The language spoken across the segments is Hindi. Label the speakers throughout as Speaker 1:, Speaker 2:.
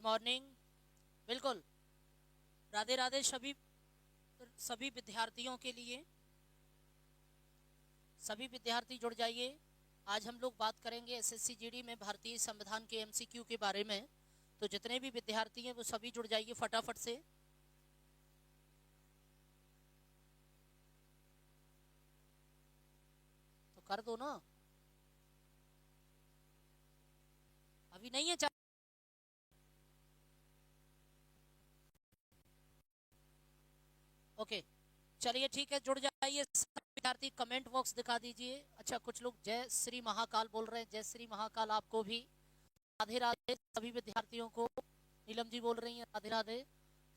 Speaker 1: Good morning. बिल्कुल, राधे राधे सभी विद्यार्थियों के लिए। सभी विद्यार्थी जुड़ जाइए। आज हम लोग बात करेंगे एसएससी जीडी में भारतीय संविधान के एमसीक्यू के बारे में। तो जितने भी विद्यार्थी हैं वो सभी जुड़ जाइए फटाफट से। तो कर दो ना, अभी नहीं है। ओके, चलिए ठीक है, जुड़ जाइए विद्यार्थी। कमेंट बॉक्स दिखा दीजिए। अच्छा, कुछ लोग जय श्री महाकाल बोल रहे हैं। जय श्री महाकाल आपको भी। राधे राधे सभी विद्यार्थियों को। नीलम जी बोल रही हैं राधे राधे।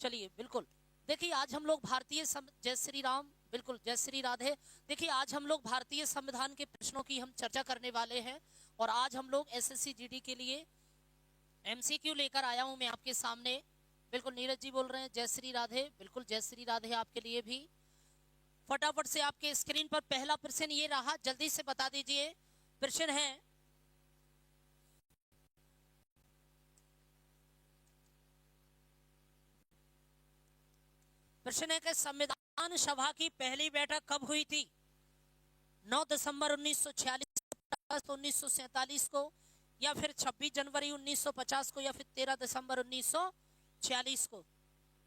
Speaker 1: चलिए बिल्कुल, देखिए आज हम लोग जय श्री राम। बिल्कुल, जय श्री राधे। देखिए आज हम लोग भारतीय संविधान के प्रश्नों की हम चर्चा करने वाले हैं। और आज हम लोग एसएससी जीडी के लिए एमसीक्यू लेकर आया हूं मैं आपके सामने। बिल्कुल, नीरज जी बोल रहे हैं जय श्री राधे। बिल्कुल, जय श्री राधे आपके लिए भी। फटाफट से आपके स्क्रीन पर पहला प्रश्न ये रहा, जल्दी से बता दीजिए। प्रश्न है, प्रश्न है कि संविधान सभा की पहली बैठक कब हुई थी? 9 दिसंबर 1946, 1947 को, या फिर 26 जनवरी 1950 को, या फिर 13 दिसंबर 1946 को?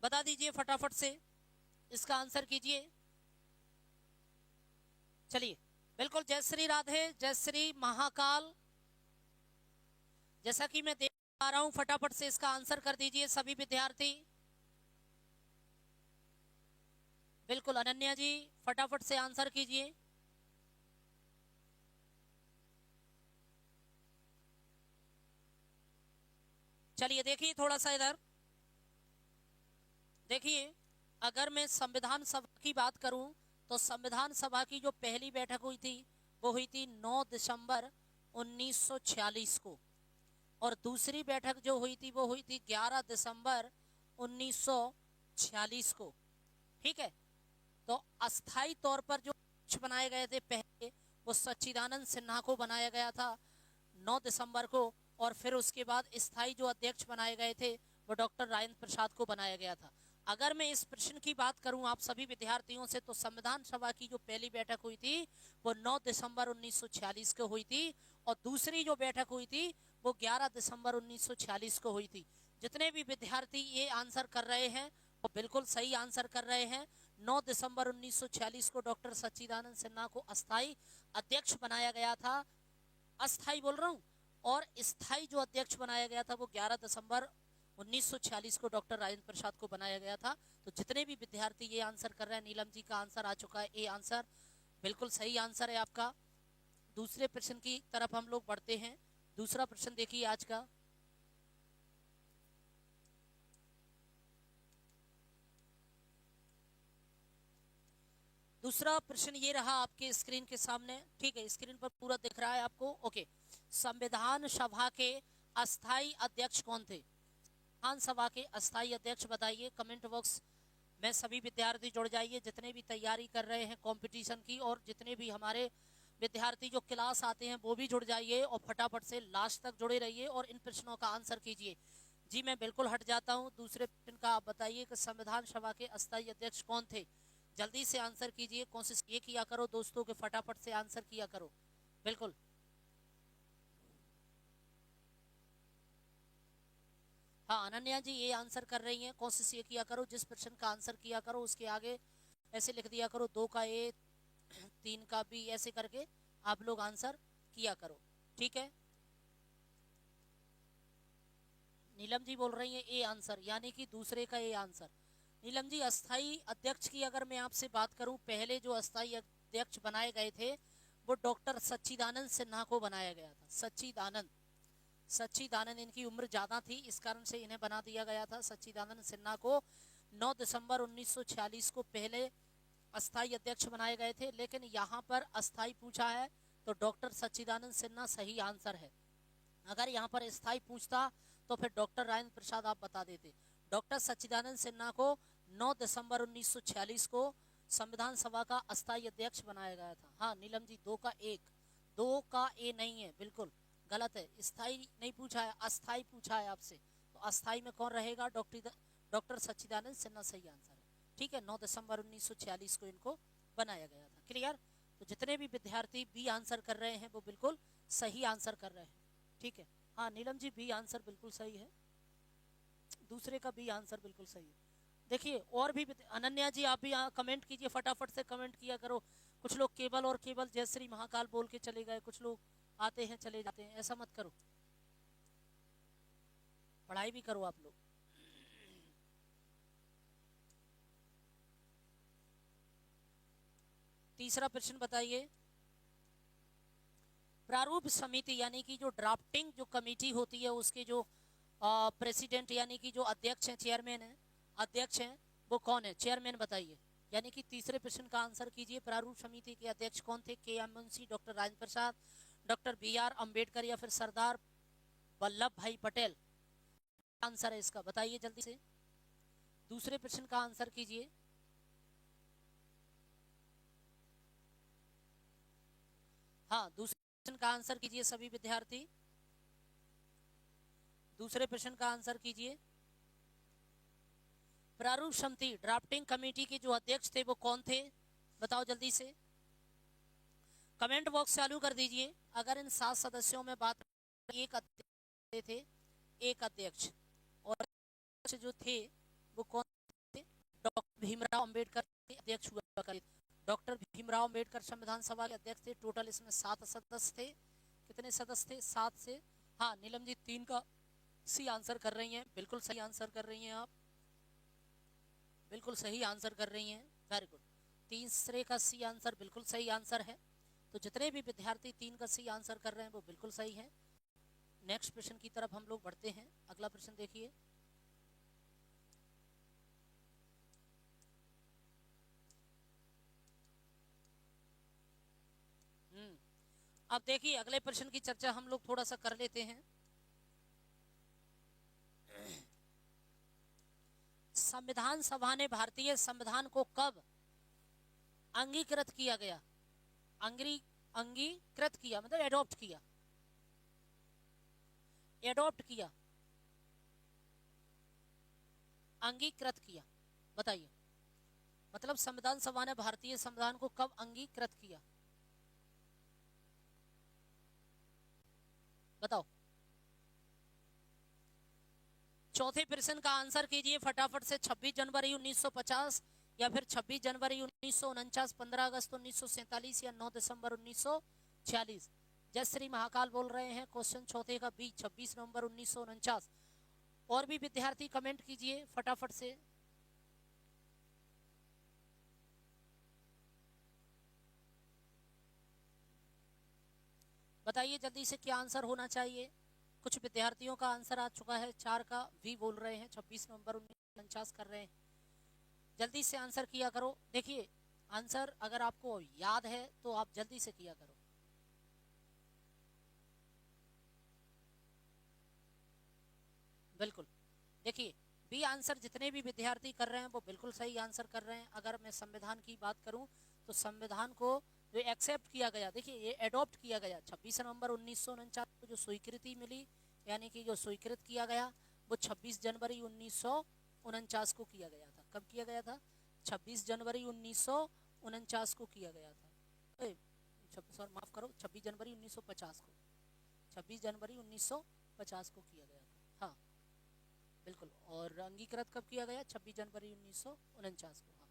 Speaker 1: बता दीजिए फटाफट से, इसका आंसर कीजिए। चलिए बिल्कुल, जय श्री राधे, जय श्री महाकाल। जैसा कि मैं देख पा रहा हूं, फटाफट से इसका आंसर कर दीजिए सभी विद्यार्थी। बिल्कुल, अनन्या जी फटाफट से आंसर कीजिए। चलिए देखिए थोड़ा सा इधर देखिए, अगर मैं संविधान सभा की बात करूं तो संविधान सभा की जो पहली बैठक हुई थी वो हुई थी 9 दिसंबर 1946 को। और दूसरी बैठक जो हुई थी वो हुई थी 11 दिसंबर 1946 को। ठीक है, तो अस्थाई तौर पर जो बनाए गए थे पहले, वो सच्चिदानंद सिन्हा को बनाया गया था 9 दिसंबर को। और फिर उसके बाद स्थायी जो अध्यक्ष बनाए गए थे वो डॉक्टर राजेंद्र प्रसाद को बनाया गया था। अगर मैं इस प्रश्न की बात करूं आप सभी विद्यार्थियों से, तो संविधान सभा की जो पहली बैठक हुई थी वो 9 दिसंबर 1946 को हुई थी। और दूसरी जो बैठक हुई थी वो 11 दिसंबर 1946 को हुई थी। जितने भी विद्यार्थी ये आंसर कर रहे हैं वो बिल्कुल सही आंसर कर रहे हैं। 9 दिसंबर 1946 को डॉक्टर सच्चिदानंद सिन्हा को अस्थाई अध्यक्ष बनाया गया था। अस्थाई बोल रहा हूँ। और स्थायी जो अध्यक्ष बनाया गया था वो 11 दिसंबर 1946 को डॉक्टर राजेंद्र प्रसाद को बनाया गया था। तो जितने भी विद्यार्थी ये आंसर कर रहे हैं, नीलम जी का आंसर आ चुका है, ए आंसर बिल्कुल सही आंसर है आपका। दूसरे प्रश्न की तरफ हम लोग बढ़ते हैं। दूसरा प्रश्न देखिए आज का। दूसरा प्रश्न ये रहा आपके स्क्रीन के सामने। ठीक है, स्क्रीन पर पूरा दिख रहा है आपको। ओके, संविधान सभा के अस्थाई अध्यक्ष कौन थे? संविधान सभा के अस्थाई अध्यक्ष बताइए कमेंट बॉक्स में। सभी विद्यार्थी जुड़ जाइए जितने भी तैयारी कर रहे हैं कंपटीशन की, और जितने भी हमारे विद्यार्थी जो क्लास आते हैं वो भी जुड़ जाइए और फटाफट से लास्ट तक जुड़े रहिए और इन प्रश्नों का आंसर कीजिए। जी मैं बिल्कुल हट जाता हूँ। दूसरे प्रश्न का आप बताइए कि संविधान सभा के अस्थाई अध्यक्ष कौन थे? जल्दी से आंसर कीजिए। कोशिश ये किया करो दोस्तों के फटाफट से आंसर किया करो। बिल्कुल, हाँ अनन्या जी ये आंसर कर रही हैं। कोशिश ये किया करो, जिस प्रश्न का आंसर किया करो उसके आगे ऐसे लिख दिया करो 2 का ए, 3 का बी, ऐसे करके आप लोग आंसर किया करो। ठीक है, नीलम जी बोल रही हैं ए आंसर, यानी कि दूसरे का ए आंसर। नीलम जी, अस्थाई अध्यक्ष की अगर मैं आपसे बात करूं, पहले जो अस्थाई अध्यक्ष बनाए गए थे वो डॉक्टर सच्चिदानंद सिन्हा को बनाया गया था। सच्चिदानंद इनकी उम्र ज्यादा थी, इस कारण से इन्हें बना दिया गया था। सच्चिदानंद सिन्हा को 9 दिसंबर 1946 को पहले अस्थाई अध्यक्ष बनाए गए थे। लेकिन यहाँ पर अस्थाई पूछा है तो डॉक्टर सच्चिदानंद सिन्हा सही आंसर है। अगर यहाँ पर स्थायी पूछता तो फिर डॉक्टर राजेंद्र प्रसाद आप बता देते। डॉक्टर सच्चिदानंद सिन्हा को 9 दिसंबर 1946 को संविधान सभा का अस्थाई अध्यक्ष बनाया गया था। हाँ नीलम जी, 2 का 1, 2 का ए नहीं है, बिल्कुल गलत है। स्थायी नहीं पूछा है, अस्थाई पूछा है आपसे। तो अस्थाई में कौन रहेगा? डॉक्टर सच्चिदानंद सिन्हा सही आंसर है। ठीक है, 9 दिसंबर 1946 को इनको बनाया गया था। क्लियर? तो जितने भी विद्यार्थी बी आंसर कर रहे हैं वो बिल्कुल सही आंसर कर रहे हैं। ठीक है, हाँ नीलम जी बी आंसर बिल्कुल सही है, दूसरे का बी आंसर बिल्कुल सही है। देखिए और भी अनन्या जी आप भी कमेंट कीजिए, फटाफट से कमेंट किया करो। कुछ लोग केवल और केवल जय श्री महाकाल बोल के चले गए, कुछ लोग आते हैं चले जाते हैं, ऐसा मत करो, पढ़ाई भी करो आप लोग। तीसरा प्रश्न बताइए, प्रारूप समिति यानी कि जो ड्राफ्टिंग जो कमेटी होती है उसके जो प्रेसिडेंट यानी कि जो अध्यक्ष हैं, चेयरमैन है, अध्यक्ष हैं, वो कौन है? चेयरमैन बताइए। यानी कि तीसरे प्रश्न का आंसर कीजिए, प्रारूप समिति के अध्यक्ष कौन थे? K M Munshi, doctor Rajendra Prasad, doctor B R Ambedkar या फिर सरदार वल्लभ भाई पटेल? आंसर है इसका, बताइए जल्दी से। दूसरे प्रश्न का आंसर कीजिए। हाँ दूसरे प्रश्न का आंसर कीजिए सभी विद्यार्थी, दूसरे प्रश्न का आंसर कीजिए। प्रारूप समिति ड्राफ्टिंग कमेटी के जो अध्यक्ष थे वो कौन थे? बताओ जल्दी से, कमेंट बॉक्स चालू कर दीजिए। अगर इन 7 सदस्यों में बात एक अध्यक्ष थे, एक अध्यक्ष, और जो थे वो कौन थे? डॉक्टर भीमराव अंबेडकर अध्यक्ष हुआ करते। डॉक्टर भीमराव अंबेडकर संविधान सभा के अध्यक्ष थे। टोटल इसमें 7 सदस्य थे। कितने सदस्य थे? 7 से। हाँ नीलम जी 3 का सी आंसर कर रही हैं, बिल्कुल सही आंसर कर रही हैं आप, बिल्कुल सही आंसर कर रही हैं, वेरी गुड। तीसरे का सी आंसर बिल्कुल सही आंसर है। तो जितने भी विद्यार्थी 3 का सी आंसर कर रहे हैं वो बिल्कुल सही है। नेक्स्ट प्रश्न की तरफ हम लोग बढ़ते हैं। अगला प्रश्न देखिए, अब देखिए अगले प्रश्न की चर्चा हम लोग थोड़ा सा कर लेते हैं। संविधान सभा ने भारतीय संविधान को कब अंगीकृत किया गया? अंगीकृत किया मतलब एडॉप्ट किया, एडॉप्ट किया, अंगीकृत किया, बताइए। मतलब संविधान सभा ने भारतीय संविधान को कब अंगीकृत किया? बताओ। चौथे प्रश्न का आंसर कीजिए फटाफट से। 26 जनवरी 1950 या फिर 26 जनवरी 1949, 15 अगस्त 1947 या 9 दिसंबर 1946? जय श्री महाकाल बोल रहे हैं। क्वेश्चन चौथे का बी 26 नवंबर 1949। और भी विद्यार्थी कमेंट कीजिए फटाफट से। बताइए जल्दी से क्या आंसर होना चाहिए। कुछ विद्यार्थियों का आंसर आ चुका है, 4 का वी बोल रहे हैं, 26 नवंबर 1949 कर रहे हैं। जल्दी से आंसर किया करो। देखिए आंसर अगर आपको याद है तो आप जल्दी से किया करो। बिल्कुल, देखिए बी आंसर जितने भी विद्यार्थी कर रहे हैं वो बिल्कुल सही आंसर कर रहे हैं। अगर मैं संविधान की बात करूं तो संविधान को जो एक्सेप्ट किया गया, देखिए ये एडॉप्ट किया गया 26 नवंबर 1949 को, जो स्वीकृति मिली यानी कि जो स्वीकृत किया गया वो 26 जनवरी 1949 को किया गया था। कब किया गया था? 26 जनवरी 1949 को किया गया था। सॉरी माफ करो, 26 जनवरी 1950 को, 26 जनवरी 1950 को किया गया था। हाँ बिल्कुल। और अंगीकृत कब किया गया? 26 जनवरी 1949 को। हाँ,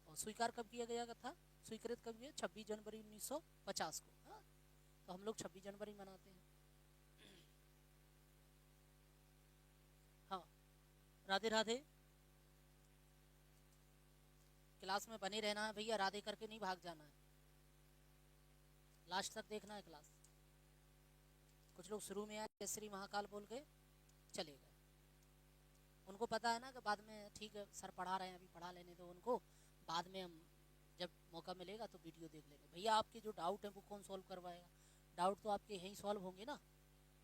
Speaker 1: और स्वीकार कब किया गया था? स्वीकृत कब किया? 26 जनवरी 1950 को। हाँ, तो हम लोग 26 जनवरी मनाते हैं। हाँ राधे राधे। क्लास में बने रहना है भैया, राधे करके नहीं भाग जाना है, लास्ट तक देखना है क्लास। कुछ लोग शुरू में आए जय श्री महाकाल बोल के चले गए, उनको पता है ना कि बाद में ठीक है सर पढ़ा रहे हैं, अभी पढ़ा लेने दो उनको, बाद में हम जब मौका मिलेगा तो वीडियो देख लेंगे। भैया आपके जो डाउट है वो कौन सॉल्व करवाएगा? डाउट तो आपके यहीं सॉल्व होंगे ना,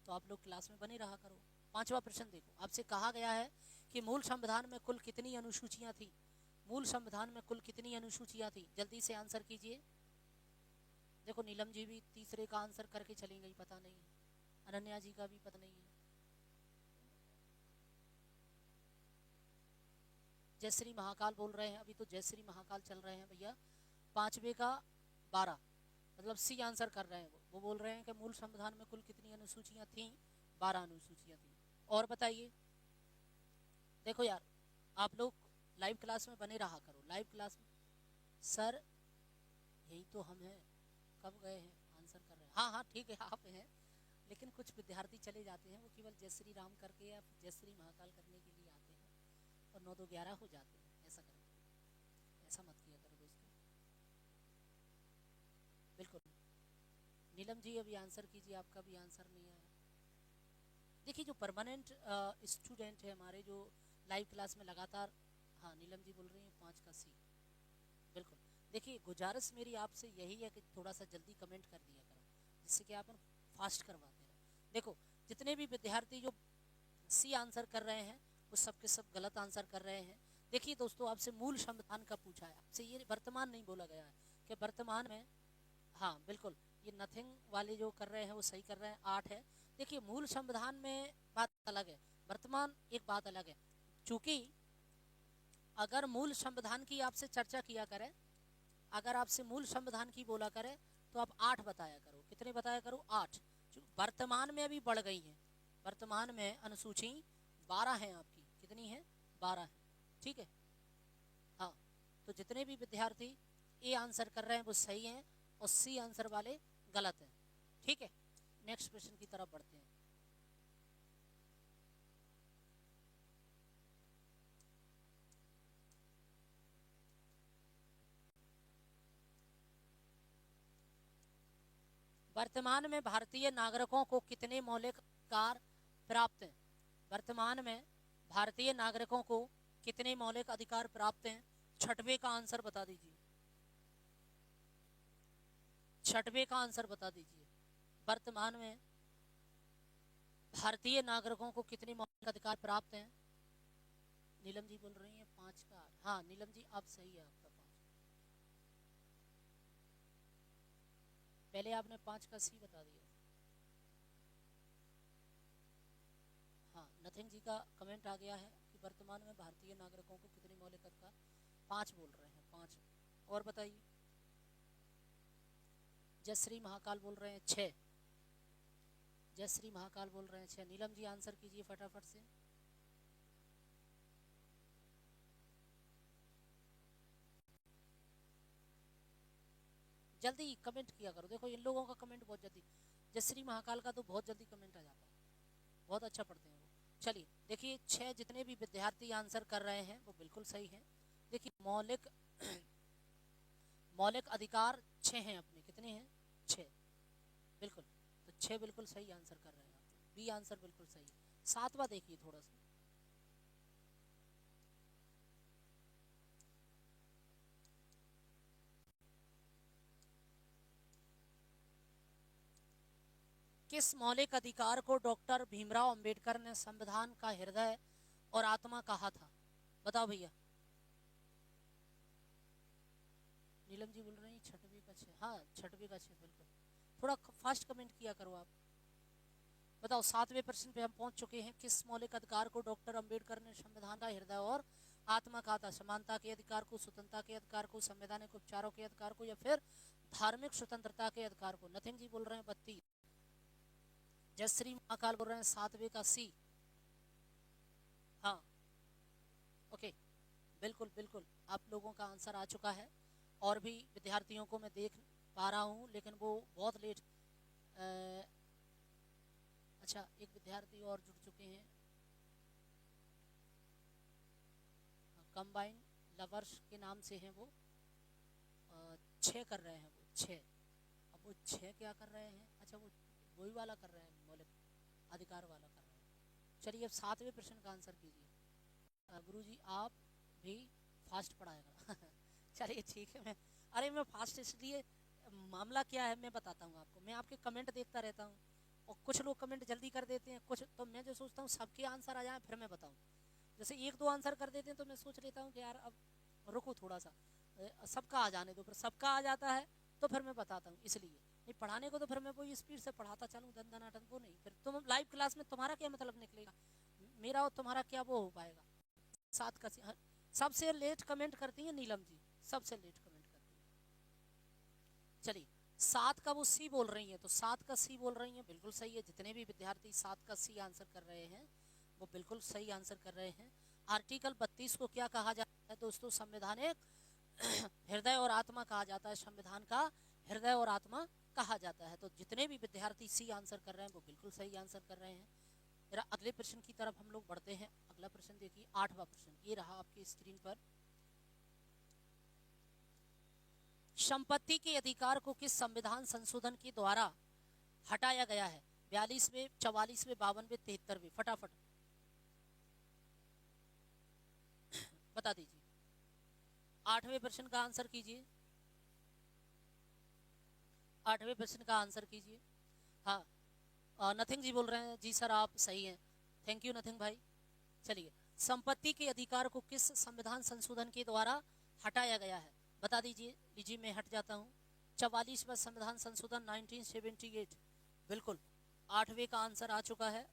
Speaker 1: तो आप लोग क्लास में बने रहा करो। 5वां प्रश्न देखो, आपसे कहा गया है कि मूल संविधान में कुल कितनी अनुसूचियां थी? मूल संविधान में कुल कितनी अनुसूचियां थी? जल्दी से आंसर कीजिए। देखो नीलम जी भी तीसरे का आंसर करके चली गई, पता नहीं है, अनन्या जी का भी पता नहीं है। जयश्री महाकाल बोल रहे हैं, अभी तो जयश्री महाकाल चल रहे हैं भैया। 5वें का 12 मतलब सी आंसर कर रहे हैं वो बोल रहे हैं कि मूल संविधान में कुल कितनी अनुसूचियां थीं? 12 अनुसूचियां थी। और बताइए, देखो यार आप लोग लाइव क्लास में बने रहा करो, लाइव क्लास में। सर यही तो हम हैं, कब गए हैं? आंसर कर रहे हैं, हाँ हाँ ठीक है आप हैं, लेकिन कुछ विद्यार्थी चले जाते हैं, वो केवल जय श्री राम करके या जय श्री महाकाल करने के लिए आते हैं और 9 2 11 हो जाते हैं। ऐसा करें, ऐसा मत किया करो दोस्तों। बिल्कुल नीलम जी अभी आंसर कीजिए, आपका भी आंसर नहीं आया। देखिए जो परमानेंट स्टूडेंट है हमारे, जो लाइव क्लास में लगातार, हाँ नीलम जी बोल रही हैं 5 का सी। बिल्कुल, देखिए गुजारिश मेरी आपसे यही है कि थोड़ा सा जल्दी कमेंट कर दिया करो, जिससे कि आप फास्ट करवाते रहे। देखो जितने भी विद्यार्थी जो सी आंसर कर रहे हैं वो सब के सब गलत आंसर कर रहे हैं। देखिए दोस्तों आपसे मूल संविधान का पूछा है, आपसे ये वर्तमान नहीं बोला गया है कि वर्तमान में, हाँ बिल्कुल ये नथिंग वाले जो कर रहे हैं वो सही कर रहे हैं, 8 है। देखिए मूल संविधान में बात अलग है, वर्तमान एक बात अलग है। चूंकि अगर मूल संविधान की आपसे चर्चा किया करें, अगर आपसे मूल संविधान की बोला करें तो आप 8 बताया करो। कितने बताया करो? 8। वर्तमान में अभी बढ़ गई हैं, वर्तमान में अनुसूची 12 है आपकी। कितनी है? 12 है, ठीक है। हाँ तो जितने भी विद्यार्थी ए आंसर कर रहे हैं वो सही हैं और सी आंसर वाले गलत हैं, ठीक है। नेक्स्ट क्वेश्चन की तरफ बढ़ते हैं। वर्तमान में भारतीय नागरिकों को कितने मौलिक अधिकार प्राप्त हैं? वर्तमान में भारतीय नागरिकों को कितने मौलिक अधिकार प्राप्त हैं? 6वें का आंसर बता दीजिए, 6वें का आंसर बता दीजिए। वर्तमान में भारतीय नागरिकों को कितने मौलिक अधिकार प्राप्त हैं? नीलम जी बोल रही हैं 5 का 8। हाँ नीलम जी आप सही है, आपका 5। पहले आपने 5 का सी बता दिया। हाँ नथिंग जी का कमेंट आ गया है कि वर्तमान में भारतीय नागरिकों को कितने मौलिक अधिकार, 5 बोल रहे हैं, 5। और बताइए, जयश्री महाकाल बोल रहे हैं 6। जयश्री महाकाल बोल रहे हैं 6। नीलम जी आंसर कीजिए फटाफट से। जल्दी कमेंट किया करो, देखो इन लोगों का कमेंट बहुत जल्दी, जयश्री महाकाल का तो बहुत जल्दी कमेंट आ जाता है, बहुत अच्छा पढ़ते हैं वो। चलिए देखिए 6 जितने भी विद्यार्थी आंसर कर रहे हैं वो बिल्कुल सही हैं। देखिए मौलिक मौलिक अधिकार 6 हैं अपने। कितने हैं? 6, बिल्कुल। तो 6 बिल्कुल सही आंसर कर रहे हैं आप, बी आंसर बिल्कुल सही है। 7वां देखिए थोड़ा सा, किस मौलिक अधिकार को डॉक्टर भीमराव अंबेडकर ने संविधान का हृदय और आत्मा कहा था? बताओ भैया। नीलम जी बोल रही हैं 6वें का 6। हाँ 6वें का 6 बिल्कुल। थोड़ा फास्ट कमेंट किया करो आप। बताओ 7वें प्रश्न पे हम पहुंच चुके हैं। किस मौलिक अधिकार को डॉक्टर अंबेडकर ने संविधान का हृदय और आत्मा कहा था? समानता के अधिकार को, स्वतंत्रता के अधिकार को, संवैधानिक उपचारों के अधिकार को, या फिर धार्मिक स्वतंत्रता के अधिकार को? नथिंग जी बोल रहे हैं 32। जयश्री महाकाल बोल रहे हैं 7वें का सी। हाँ ओके बिल्कुल बिल्कुल, आप लोगों का आंसर आ चुका है। और भी विद्यार्थियों को मैं देख पा रहा हूँ लेकिन वो बहुत लेट, अच्छा एक विद्यार्थी और जुड़ चुके हैं, कंबाइन लवर्स के नाम से हैं वो। 6 कर रहे हैं वो, 6। अब वो 6 क्या कर रहे हैं? अच्छा वो वही वाला कर रहे हैं, मौलिक अधिकार वाला कर रहे हैं। चलिए अब 7वें प्रश्न का आंसर कीजिए। गुरुजी आप भी फास्ट पढ़ाएगा चलिए ठीक है। अरे मैं फास्ट इसलिए, मामला क्या है मैं बताता हूँ आपको। मैं आपके कमेंट देखता रहता हूँ और कुछ लोग कमेंट जल्दी कर देते हैं, कुछ तो मैं जो सोचता हूँ सबके आंसर आ जाए फिर मैं बताऊँ। जैसे 1 2 आंसर कर देते हैं तो मैं सोच लेता हूँ कि यार अब रुको थोड़ा सा, सबका आ जाने दो। फिर सबका आ जाता है तो फिर मैं बताता हूँ। इसलिए नहीं पढ़ाने को तो फिर मैं वही स्पीड से पढ़ाता चलूँ, दंदनाटन वो नहीं। फिर तुम लाइव क्लास में तुम्हारा क्या मतलब निकलेगा, मेरा और तुम्हारा क्या वो हो पाएगा? 7 का सी, सबसे लेट कमेंट करती हैं नीलम जी, सबसे लेट कमेंट करती हैं। चलिए 7 का वो सी बोल रही हैं, तो 7 का सी बोल रही हैं, बिल्कुल सही है। जितने भी विद्यार्थी 7 का सी आंसर कर रहे हैं वो बिल्कुल सही आंसर कर रहे हैं। आर्टिकल 32 को क्या कहा जाता है दोस्तों? संवैधानिक हृदय और आत्मा कहा जाता है, संविधान का हृदय और आत्मा कहा जाता है। तो जितने भी विद्यार्थी सी आंसर कर रहे हैं वो बिल्कुल सही आंसर कर रहे हैं। जरा अगले प्रश्न की तरफ हम लोग बढ़ते हैं। अगला प्रश्न देखिए, 8वां प्रश्न ये रहा आपकी स्क्रीन पर। संपत्ति के अधिकार को किस संविधान संशोधन के द्वारा हटाया गया है? 42वें, 44वें, 52वें, 73वें? फटाफट बता दीजिए। 8वें प्रश्न का आंसर कीजिए, 8वें प्रश्न का आंसर कीजिए। हाँ नथिंग जी बोल रहे हैं, जी सर आप सही हैं, थैंक यू नथिंग भाई। चलिए, संपत्ति के अधिकार को किस संविधान संशोधन के द्वारा हटाया गया है? बता दीजिए। लीजिए मैं हट जाता हूँ। 44वां संविधान संशोधन 1978, बिल्कुल 8वें का आंसर आ चुका है,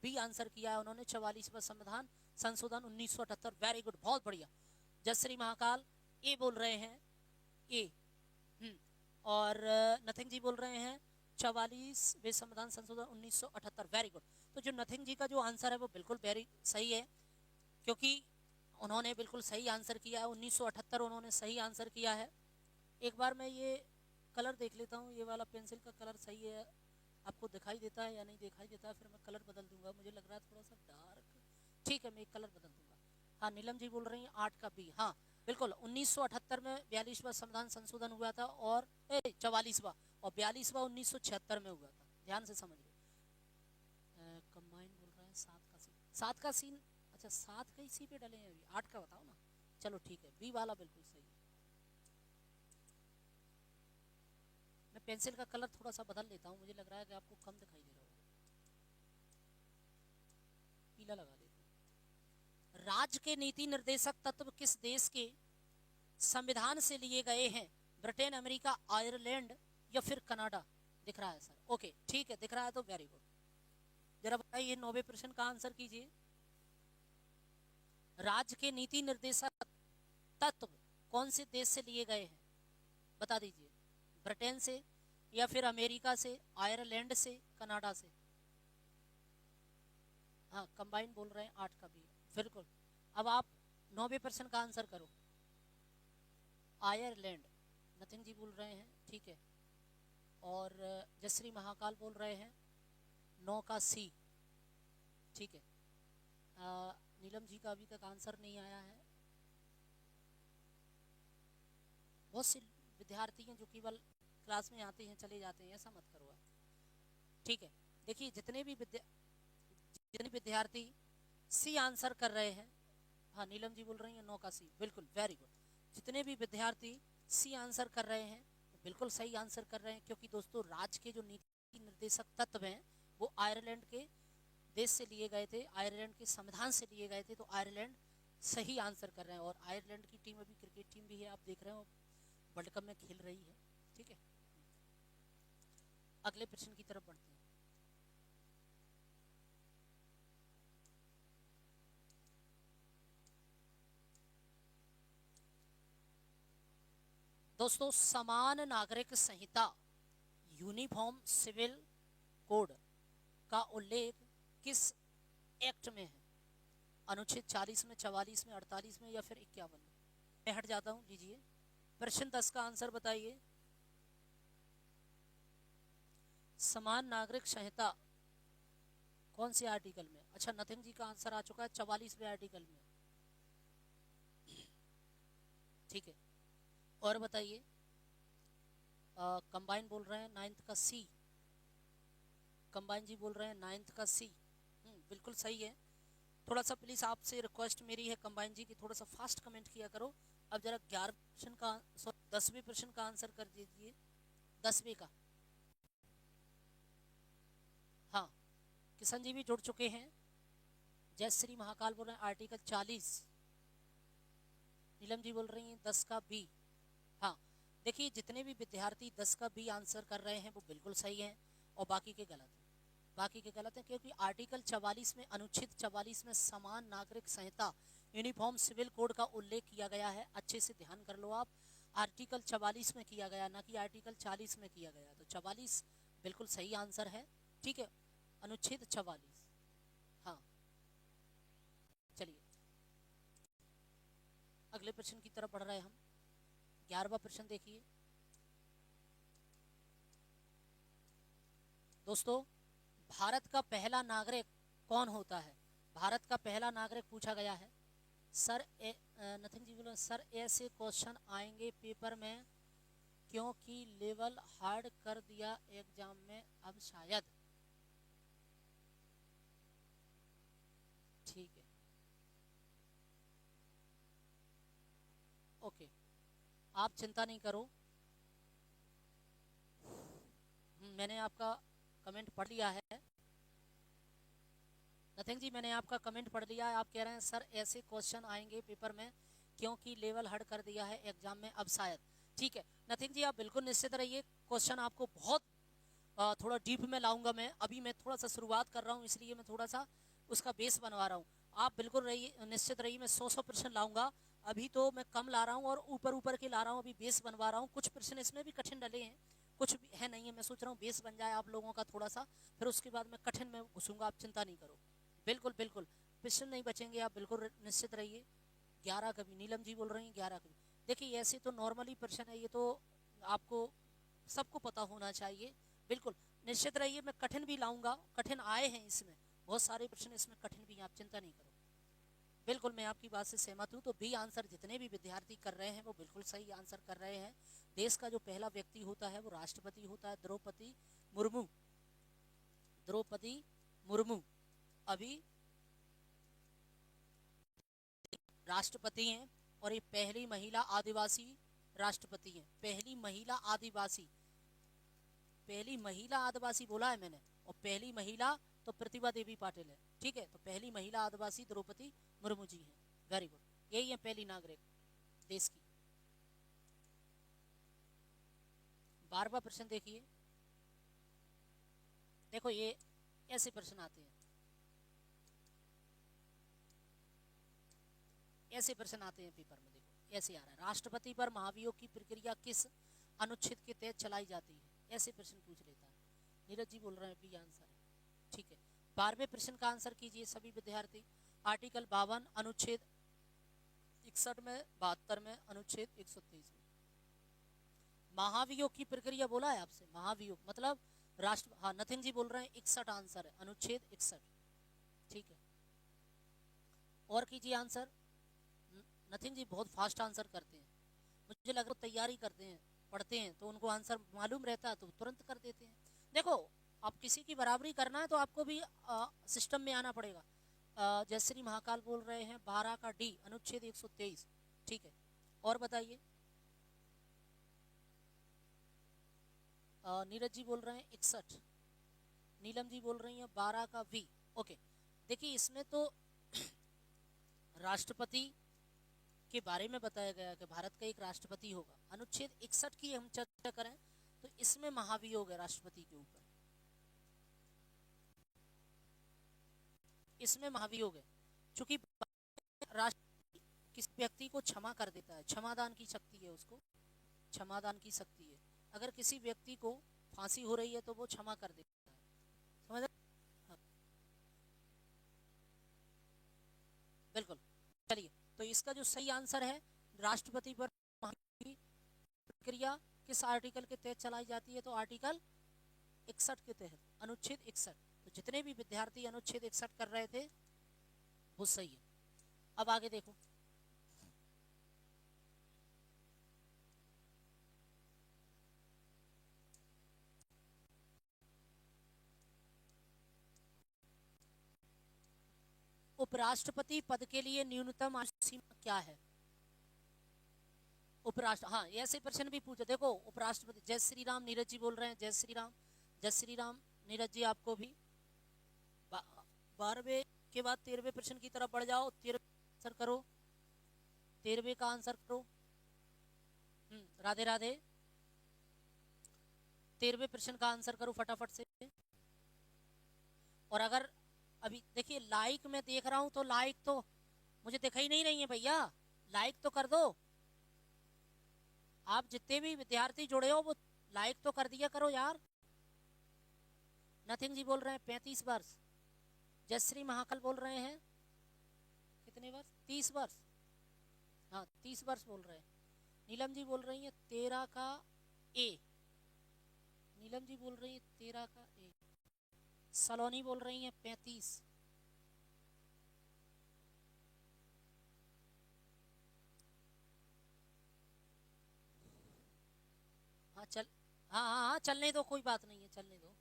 Speaker 1: बी आंसर किया है उन्होंने, 44वां संविधान संशोधन 1978। वेरी गुड, बहुत बढ़िया। जयश्री महाकाल ए बोल रहे हैं, ए। और नथिंग जी बोल रहे हैं 44वें संविधान संशोधन 1978। Very good. तो जो नथिंग जी का जो आंसर है वो बिल्कुल वेरी सही है, क्योंकि उन्होंने बिल्कुल सही आंसर किया है, 1978 उन्होंने सही आंसर किया है। एक बार मैं ये कलर देख लेता हूँ, ये वाला पेंसिल का कलर सही है, आपको दिखाई देता है या नहीं दिखाई देता है? फिर मैं कलर बदल दूंगा, मुझे लग रहा है थोड़ा सा डार्क। ठीक है, मैं एक कलर बदल दूंगा। हाँ नीलम जी बोल रही हैं 8 का बी। हाँ बिल्कुल, 1978 में 42वां संविधान संशोधन हुआ था, और 44वां, और 42वां 1976 में हुआ था। ध्यान से समझिए। कंबाइन बोल रहे हैं 7 का सी, 7 का सीन, अच्छा 7 का ही सी पे डले हैं अभी, 8 का बताओ ना। चलो ठीक है, बी वाला बिल्कुल सही है। मैं पेंसिल का कलर थोड़ा सा बदल लेता हूँ, मुझे लग रहा है कि आपको कम दिखाई दे रहा होगा, पीला लगा देता हूँ। राज्य के नीति निर्देशक तत्व किस देश के संविधान से लिए गए हैं? ब्रिटेन, अमेरिका, आयरलैंड या फिर कनाडा? दिख रहा है सर? ओके ठीक है, दिख रहा है तो वेरी गुड। जरा बताइए 9वें प्रश्न का आंसर कीजिए। राज्य के नीति निर्देशक तत्व कौन से देश से लिए गए हैं? बता दीजिए। ब्रिटेन से या फिर अमेरिका से, आयरलैंड से, कनाडा से? हाँ कंबाइन बोल रहे हैं 8 का भी, बिल्कुल। अब आप 9वें प्रश्न का आंसर करो। आयरलैंड, नथिंग जी बोल रहे हैं, ठीक है। और जयश्री महाकाल बोल रहे हैं 9 का सी, ठीक है। नीलम जी का अभी तक आंसर नहीं आया है। बहुत से विद्यार्थी हैं जो केवल क्लास में आते हैं चले जाते हैं, ऐसा मत करो आप, ठीक है। देखिए जितने विद्यार्थी सी आंसर कर रहे हैं, हाँ नीलम जी बोल रही हैं 9 का सी, बिल्कुल वेरी गुड। जितने भी विद्यार्थी सी आंसर कर रहे हैं बिल्कुल सही आंसर कर रहे हैं, क्योंकि दोस्तों राज्य के जो नीति निर्देशक तत्व हैं वो आयरलैंड के देश से लिए गए थे, आयरलैंड के संविधान से लिए गए थे, तो आयरलैंड सही आंसर कर रहे हैं। और आयरलैंड की टीम अभी क्रिकेट टीम भी है, आप देख रहे हो वर्ल्ड कप में खेल रही है, ठीक है। अगले प्रश्न की तरफ बढ़ते हैं। दोस्तों समान नागरिक संहिता यूनिफॉर्म सिविल कोड का उल्लेख किस एक्ट में है? अनुच्छेद 40 में, 44 में, 48 में या फिर 51 में? मैं हट जाता हूं, लीजिए प्रश्न 10 का आंसर बताइए। समान नागरिक संहिता कौन से आर्टिकल में? अच्छा नथिंग जी का आंसर आ चुका है 44वें आर्टिकल में, ठीक है। और बताइए। कंबाइन बोल रहे हैं 9th का सी, कंबाइन जी बोल रहे हैं 9th का सी, बिल्कुल सही है। थोड़ा सा प्लीज आपसे रिक्वेस्ट मेरी है कंबाइन जी की, थोड़ा सा फास्ट कमेंट किया करो। अब जरा 11वें प्रश्न का, 10वें प्रश्न का आंसर कर दीजिए, 10वें का। हाँ किशन जी भी जुड़ चुके हैं। जयश्री महाकाल बोल रहे हैं आर्टिकल 40, नीलम जी बोल रही हैं 10 का बी। हाँ देखिए जितने भी विद्यार्थी 10 का बी आंसर कर रहे हैं वो बिल्कुल सही हैं, और बाकी के गलत हैं, बाकी के गलत हैं, क्योंकि आर्टिकल 44 में, अनुच्छेद 44 में समान नागरिक संहिता यूनिफॉर्म सिविल कोड का उल्लेख किया गया है, अच्छे से ध्यान कर लो आप। आर्टिकल 44 में किया गया, ना कि आर्टिकल 40 में किया गया, तो 44 बिल्कुल सही आंसर है। ठीक है, अनुच्छेद 44। हाँ, चलिए अगले प्रश्न की तरफ बढ़ रहे हैं हम। 11वां प्रश्न देखिए दोस्तों, भारत का पहला नागरिक कौन होता है? भारत का पहला नागरिक पूछा गया है। सर नथिंग जी बोलो, सर ऐसे क्वेश्चन आएंगे पेपर में क्योंकि लेवल हार्ड कर दिया एग्जाम में अब शायद। ठीक है, ओके, आप चिंता नहीं करो। मैंने आपका कमेंट पढ़ लिया है। नथिंग जी, मैंने आपका कमेंट पढ़ लिया है। आप कह रहे हैं सर ऐसे क्वेश्चन आएंगे पेपर में क्योंकि लेवल हार्ड कर दिया है एग्जाम में अब शायद। ठीक है नथिंग जी, आप बिल्कुल निश्चित रहिए, क्वेश्चन आपको बहुत थोड़ा डीप में लाऊंगा मैं। अभी मैं थोड़ा सा शुरुआत कर रहा हूँ, इसलिए मैं थोड़ा सा उसका बेस बनवा रहा हूँ। आप बिल्कुल रहिए, निश्चित रहिए, मैं 100 प्रश्न लाऊंगा। अभी तो मैं कम ला रहा हूँ और ऊपर ऊपर के ला रहा हूँ, अभी बेस बनवा रहा हूँ। कुछ प्रश्न इसमें भी कठिन डले हैं, कुछ भी है नहीं है। मैं सोच रहा हूँ बेस बन जाए आप लोगों का थोड़ा सा, फिर उसके बाद मैं कठिन में घुसूंगा, आप चिंता नहीं करो। बिल्कुल बिल्कुल प्रश्न नहीं बचेंगे, आप बिल्कुल निश्चित रहिए। 11 कभी नीलम जी बोल रही हैं 11 कभी। देखिए ऐसे तो नॉर्मली प्रश्न है, ये तो आपको सबको पता होना चाहिए। बिल्कुल निश्चित रहिए, मैं कठिन भी लाऊंगा, कठिन आए हैं इसमें, बहुत सारे प्रश्न इसमें कठिन भी हैं, आप चिंता नहीं करो। बिल्कुल मैं आपकी बात से सहमत हूँ। तो बी आंसर जितने भी विद्यार्थी कर रहे हैं वो बिल्कुल सही आंसर कर रहे हैं। देश का जो पहला व्यक्ति होता है वो राष्ट्रपति होता है, द्रौपदी मुर्मू। द्रौपदी मुर्मू अभी राष्ट्रपति हैं, और ये पहली महिला आदिवासी राष्ट्रपति हैं। पहली महिला आदिवासी, पहली महिला आदिवासी बोला है मैंने, और पहली महिला तो प्रतिभा देवी पाटिल है। ठीक है, तो पहली महिला आदिवासी द्रौपदी मुर्मू जी हैं। वेरी गुड, यही है पहली नागरिक देश की। 12वां प्रश्न देखिए। देखो ये ऐसे प्रश्न आते हैं, ऐसे प्रश्न आते हैं पेपर में। देखो ऐसे आ रहा है, राष्ट्रपति पर महाभियोग की प्रक्रिया किस अनुच्छेद के तहत चलाई जाती है? ऐसे प्रश्न पूछ लेता है। नीरज जी बोल रहे हैं बी आंसर है। ठीक है, 12वें प्रश्न का आंसर कीजिए सभी विद्यार्थी। आर्टिकल 52 अनुच्छेद 61 में, 72 में, अनुच्छेद 123 में। महाभियोग की प्रक्रिया बोला है आपसे, महाभियोग मतलब राष्ट्र, हाँ नथिंग जी बोल रहे हैं 61 आंसर है, अनुच्छेद 61। ठीक है, और कीजिए आंसर। नथिंग जी बहुत फास्ट आंसर करते हैं, मुझे लग रहा है तैयारी करते हैं, पढ़ते हैं तो उनको आंसर मालूम रहता है तो तुरंत कर देते हैं। देखो आप किसी की बराबरी करना है तो आपको भी सिस्टम में आना पड़ेगा। जयश्री महाकाल बोल रहे हैं 12 का डी, अनुच्छेद 123। ठीक है, और बताइए। नीरज जी बोल रहे हैं 61, नीलम जी बोल रही हैं 12 का वी। ओके, देखिए इसमें तो राष्ट्रपति के बारे में बताया गया कि भारत का एक राष्ट्रपति होगा। अनुच्छेद 61 की हम चर्चा करें तो इसमें महाभियोग है राष्ट्रपति के ऊपर, इसमें महाभियोग है। चूंकि राष्ट्रपति किसी व्यक्ति को क्षमा कर देता है, क्षमादान की शक्ति है उसको, क्षमादान की शक्ति है। अगर किसी व्यक्ति को फांसी हो रही है तो वो क्षमा कर देता है, समझ? हाँ। बिल्कुल, चलिए तो इसका जो सही आंसर है, राष्ट्रपति पर प्रक्रिया किस आर्टिकल के तहत चलाई जाती है? तो आर्टिकल 61 के तहत, अनुच्छेद 61। तो जितने भी विद्यार्थी अनुच्छेद 61 कर रहे थे वो सही है। अब आगे देखो, उपराष्ट्रपति पद के लिए न्यूनतम आयु सीमा क्या है? उपराष्ट्र, हाँ ऐसे प्रश्न भी पूछे। देखो उपराष्ट्रपति, जय श्री राम, नीरज जी बोल रहे हैं जय श्री राम, जय श्री राम नीरज जी आपको भी। 12वें के बाद 13वें प्रश्न की तरफ बढ़ जाओ, 13वें आंसर करो, 13वें का आंसर करो। राधे राधे, 13वें प्रश्न का आंसर करो फटाफट से। और अगर अभी देखिए लाइक मैं देख रहा हूं तो लाइक तो मुझे दिखाई नहीं रही है भैया, लाइक तो कर दो। आप जितने भी विद्यार्थी जुड़े हो वो लाइक तो कर दिया करो यार। नथिंग जी बोल रहे हैं 35 वर्ष। जयश्री महाकाल बोल रहे हैं कितने वर्ष? 30 वर्ष। हाँ 30 वर्ष बोल रहे हैं। नीलम जी बोल रही है 13 का ए। नीलम जी बोल रही है 13 का ए। सलोनी बोल रही है 35। हाँ चल, हाँ हाँ हाँ चलने दो, कोई बात नहीं है, चलने दो।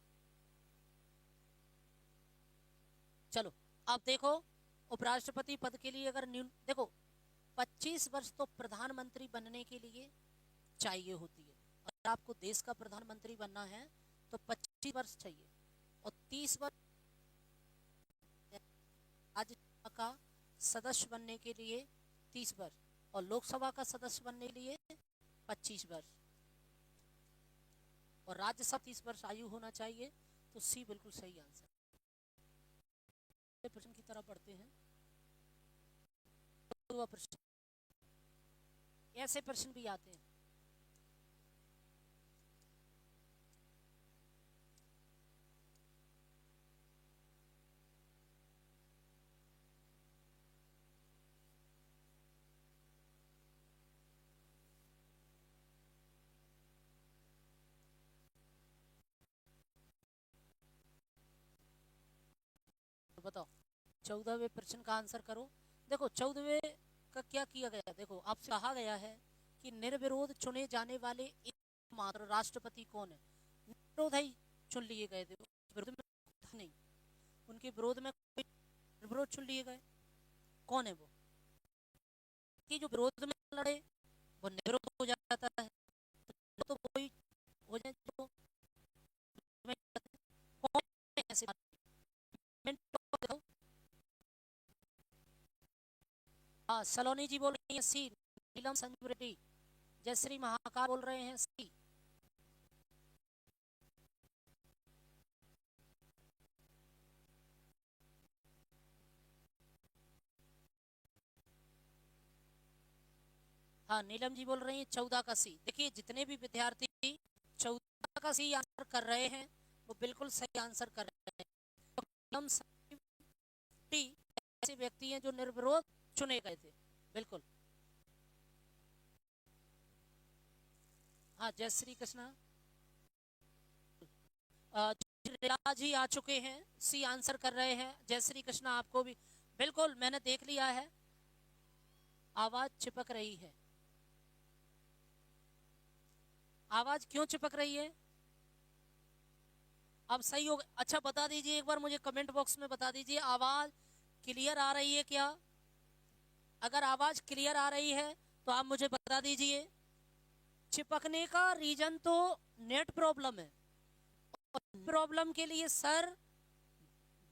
Speaker 1: चलो अब देखो, उपराष्ट्रपति पद के लिए अगर देखो 25 वर्ष तो प्रधानमंत्री बनने के लिए चाहिए होती है। अगर आपको देश का प्रधानमंत्री बनना है तो 25 वर्ष चाहिए, और 30 वर्ष राज्यसभा का सदस्य बनने के लिए 30 वर्ष, और लोकसभा का सदस्य बनने के लिए 25 वर्ष, और राज्यसभा 30 वर्ष आयु होना चाहिए। तो सी बिल्कुल सही आंसर। प्रश्न की तरफ बढ़ते हैं। प्रश्न, ऐसे प्रश्न भी आते हैं। तो बताओ 14वें प्रश्न का आंसर करो। देखो 14वें का क्या किया गया, देखो आपसे कहा गया है कि निर्विरोध चुने जाने वाले एकमात्र राष्ट्रपति कौन है। निर्विरोध ही चुन लिए गए थे, विरोध में था नहीं, उनके विरोध में निर्विरोध चुन लिए गए। कौन है वो? कि जो विरोध में लड़े वो निर्विरोध हो जाता है, तो कोई हो जाए तो कौन है ऐसे? हाँ सलोनी जी बोल रही है सी। नीलम संजू रेड्डी, जयश्री महाकाल बोल रहे हैं सी। हाँ नीलम जी बोल रही हैं 14 का सी। देखिए जितने भी विद्यार्थी 14 का सी आंसर कर रहे हैं वो बिल्कुल सही आंसर कर रहे हैं। ऐसे व्यक्ति हैं जो निर्विरोध चुने गए थे, बिल्कुल। हाँ जय श्री कृष्णा जी आ चुके हैं, सी आंसर कर रहे हैं। जय श्री कृष्णा आपको भी बिल्कुल मैंने देख लिया है। आवाज चिपक रही है, आवाज क्यों चिपक रही है? अब सही हो? अच्छा बता दीजिए एक बार मुझे कमेंट बॉक्स में बता दीजिए, आवाज क्लियर आ रही है क्या? अगर आवाज क्लियर आ रही है तो आप मुझे बता दीजिए। चिपकने का रीजन तो नेट प्रॉब्लम है, और प्रॉब्लम के लिए सर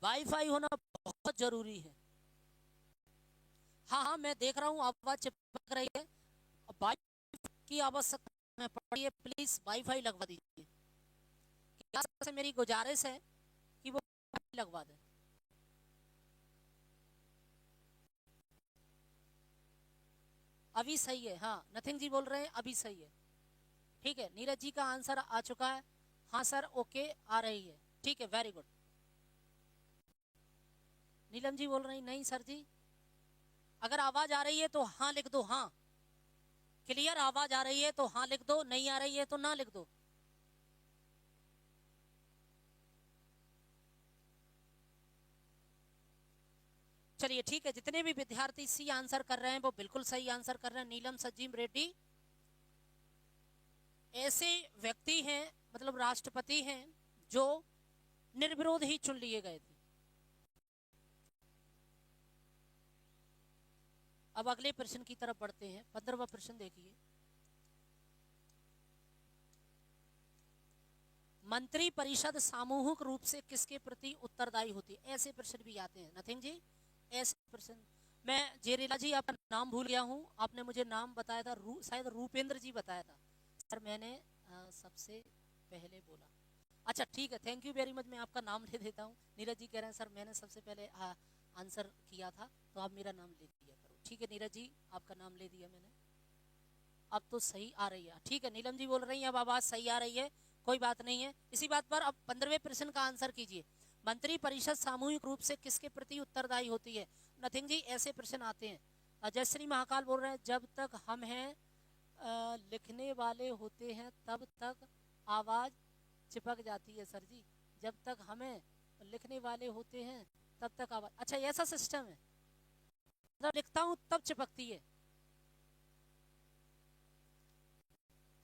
Speaker 1: वाईफाई होना बहुत जरूरी है। हाँ हाँ मैं देख रहा हूँ आवाज चिपक रही है, वाईफाई की आवश्यकता में पड़ी है, प्लीज वाईफाई लगवा दीजिए। से मेरी गुजारिश है कि वो लगवा दें। अभी सही है, हाँ नथिंग जी बोल रहे हैं अभी सही है, ठीक है। नीरज जी का आंसर आ चुका है, हाँ सर ओके आ रही है, ठीक है वेरी गुड। नीलम जी बोल रही नहीं सर जी, अगर आवाज आ रही है तो हाँ लिख दो, हाँ क्लियर आवाज आ रही है तो हाँ लिख दो, नहीं आ रही है तो ना लिख दो। चलिए ठीक है, जितने भी विद्यार्थी सी आंसर कर रहे हैं वो बिल्कुल सही आंसर कर रहे हैं। नीलम सजीम रेड्डी ऐसे व्यक्ति हैं, मतलब राष्ट्रपति हैं जो निर्विरोध ही चुन लिए गए थे। अब अगले प्रश्न की तरफ बढ़ते हैं। 15वां प्रश्न देखिए। मंत्री परिषद सामूहिक रूप से किसके प्रति उत्तरदायी होती है? ऐसे प्रश्न भी आते हैं नथिंग जी, ऐसे प्रश्न। मैं जेरिला जी आपका नाम भूल गया हूँ, आपने मुझे नाम बताया था, शायद रूपेंद्र जी बताया था सर, मैंने सबसे पहले बोला। अच्छा ठीक है, थैंक यू वेरी मच, मैं आपका नाम ले देता हूँ। नीरज जी कह रहे हैं सर मैंने सबसे पहले आंसर किया था, तो आप मेरा नाम ले दिया करो। ठीक है नीरज जी, आपका नाम ले दिया मैंने। अब तो सही आ रही है। ठीक है, नीलम जी बोल रही है अब आवाज सही आ रही है, कोई बात नहीं है। इसी बात पर अब 15वें प्रश्न का आंसर कीजिए। मंत्री परिषद सामूहिक रूप से किसके प्रति उत्तरदायी होती है? नथिंग जी, ऐसे प्रश्न आते हैं। जयश्री महाकाल बोल रहे हैं जब तक हम हैं लिखने वाले होते हैं तब तक आवाज चिपक जाती है। सर जी, जब तक हमें लिखने वाले होते हैं तब तक आवाज, अच्छा ऐसा सिस्टम है, जब लिखता हूं तब चिपकती है।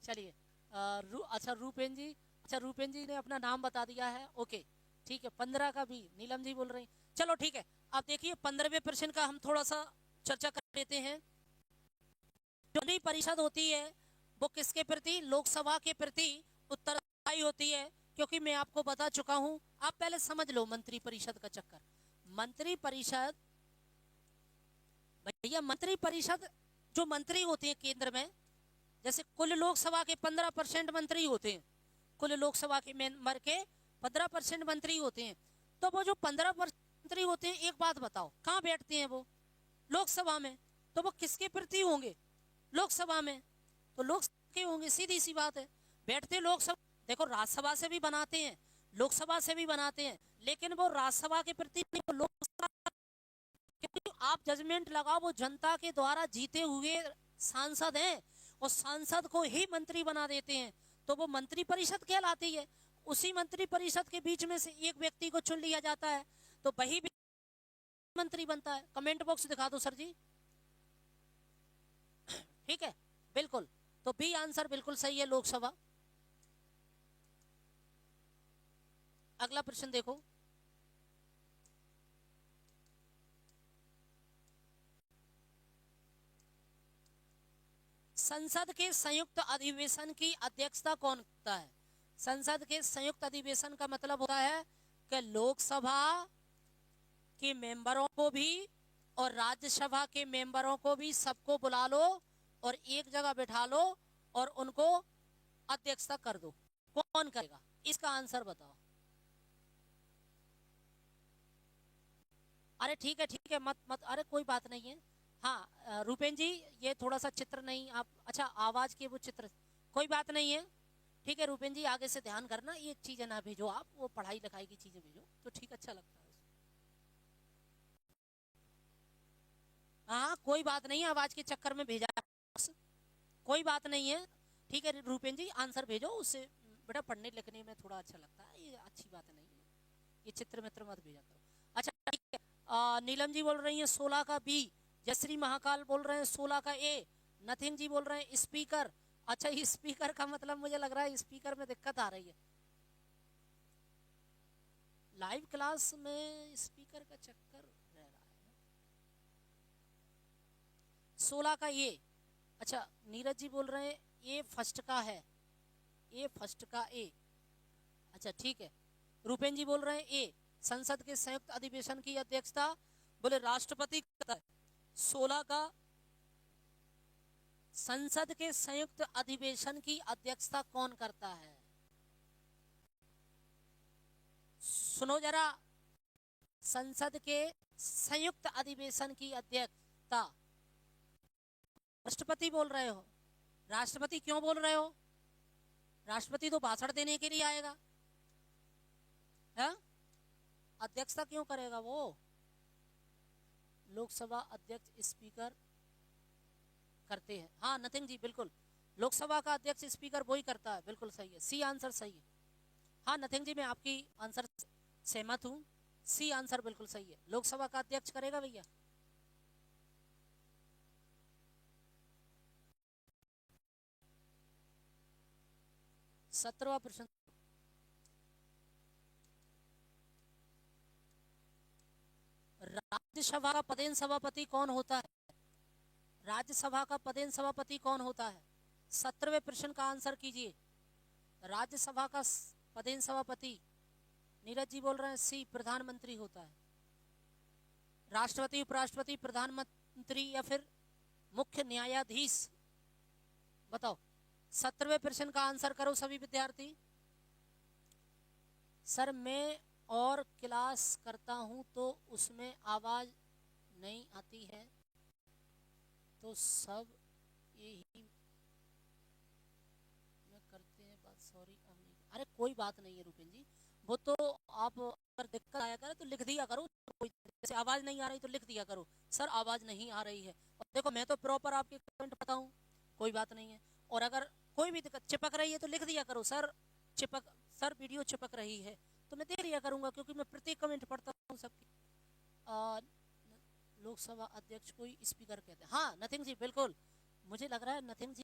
Speaker 1: चलिए अच्छा रूपेन जी, अच्छा रूपेन जी ने अपना नाम बता दिया है, ओके ठीक है। 15 का भी नीलम जी बोल रही हैं, चलो ठीक है। अब देखिए 15वें प्रश्न का हम थोड़ा सा चर्चा कर लेते हैं। जो मंत्री परिषद होती है वो किसके प्रति, लोकसभा के प्रति उत्तरदायी होती है, क्योंकि मैं आपको बता चुका हूं। आप पहले समझ लो मंत्री परिषद का चक्कर। मंत्री परिषद, भैया मंत्री परिषद जो मंत्री होते हैं केंद्र में, जैसे कुल लोकसभा के 15% मंत्री होते हैं, कुल लोकसभा के मेंबर के 15% मंत्री होते हैं, तो वो जो 15% मंत्री होते हैं, एक बात बताओ कहाँ बैठते हैं वो? लोकसभा में। तो वो किसके प्रति होंगे? लोकसभा में। तो लोकसभा के होंगे, सीधी सी बात है। बैठते लोकसभा, देखो राज्यसभा से भी बनाते हैं, लोकसभा से भी बनाते हैं, लेकिन वो राज्यसभा के प्रति नहीं, वो लोकसभा। क्योंकि आप जजमेंट लगाओ, वो जनता के द्वारा जीते हुए सांसद हैं और सांसद को ही मंत्री बना देते हैं, तो वो मंत्री परिषद कहलाती है। उसी मंत्री परिषद के बीच में से एक व्यक्ति को चुन लिया जाता है, तो वही मंत्री बनता है। कमेंट बॉक्स दिखा दो सर जी। ठीक है, बिल्कुल, तो बी आंसर बिल्कुल सही है, लोकसभा। अगला प्रश्न देखो। संसद के संयुक्त अधिवेशन की अध्यक्षता कौन करता है? संसद के संयुक्त अधिवेशन का मतलब होता है कि लोकसभा के मेंबरों को भी और राज्यसभा के मेंबरों को भी सबको बुला लो और एक जगह बैठा लो और उनको अध्यक्षता कर दो। कौन करेगा? इसका आंसर बताओ। अरे ठीक है मत मत, अरे कोई बात नहीं है। हाँ रूपेन जी, ये थोड़ा सा चित्र नहीं आप, अच्छा आवाज के वो चित्र, कोई बात नहीं है। ठीक है रूपेन जी, आगे से ध्यान करना, ये चीजें ना भेजो आप, वो पढ़ाई लिखाई की चीजें भेजो तो ठीक, अच्छा लगता है। हाँ कोई बात नहीं, आवाज के चक्कर में भेजा, कोई बात नहीं है। ठीक है रूपेन जी, आंसर भेजो, उससे बेटा पढ़ने लिखने में थोड़ा अच्छा लगता है, ये अच्छी बात नहीं है, ये चित्र मित्र मत भेजा करो। अच्छा ठीक है, नीलम जी बोल रही है 16 का बी, जयश्री महाकाल बोल रहे हैं 16 का ए, नथिंग जी बोल रहे हैं स्पीकर। अच्छा स्पीकर का मतलब मुझे लग रहा है स्पीकर में दिक्कत आ रही है, लाइव क्लास में स्पीकर का चक्कर रह रहा है। 16 का ये, अच्छा नीरज जी बोल रहे हैं ए फर्स्ट का है, ए फर्स्ट का ए, अच्छा ठीक है। रूपेन जी बोल रहे हैं ए, संसद के संयुक्त अधिवेशन की अध्यक्षता बोले राष्ट्रपति करता है। 16 का संसद के संयुक्त अधिवेशन की अध्यक्षता कौन करता है? सुनो जरा, संसद के संयुक्त अधिवेशन की अध्यक्षता राष्ट्रपति बोल रहे हो? राष्ट्रपति क्यों बोल रहे हो? राष्ट्रपति तो भाषण देने के लिए आएगा है? अध्यक्षता क्यों करेगा वो? लोकसभा अध्यक्ष स्पीकर करते हैं। हाँ नथिंग जी, बिल्कुल लोकसभा का अध्यक्ष स्पीकर वही करता है, बिल्कुल सही है, सी आंसर सही है। हाँ नथिंग जी, मैं आपकी आंसर सहमत हूँ, सी आंसर बिल्कुल सही है, लोकसभा का अध्यक्ष करेगा भैया। सत्रहवां प्रश्न, राज्यसभा का पदेन सभापति कौन होता है? राज्यसभा का पदेन सभापति कौन होता है? 17वें प्रश्न का आंसर कीजिए। राज्यसभा का पदेन सभापति, नीरज जी बोल रहे हैं सी, प्रधानमंत्री होता है। राष्ट्रपति, उपराष्ट्रपति, प्रधानमंत्री या फिर मुख्य न्यायाधीश, बताओ। 17वें प्रश्न का आंसर करो सभी विद्यार्थी। सर मैं और क्लास करता हूं तो उसमें आवाज नहीं आती है, तो सब यही में करते हैं बात। सॉरी अब नहीं। अरे कोई बात नहीं है रुपेन जी, वो तो आप अगर दिक्कत आया करे तो लिख दिया करो, कोई जैसे आवाज नहीं आ रही तो लिख दिया करो सर आवाज नहीं आ रही है। और देखो मैं तो प्रॉपर आपके कमेंट पता हूँ, कोई बात नहीं है। और अगर कोई भी दिक्कत चिपक रही है तो लिख दिया करो सर चिपक, सर वीडियो चिपक रही है, तो मैं देख लिया करूंगा क्योंकि मैं प्रत्येक कमेंट पढ़ता हूँ सबकी। लोकसभा अध्यक्ष कोई स्पीकर कहते हैं, हाँ नथिंग जी बिल्कुल, मुझे लग रहा है नथिंग जी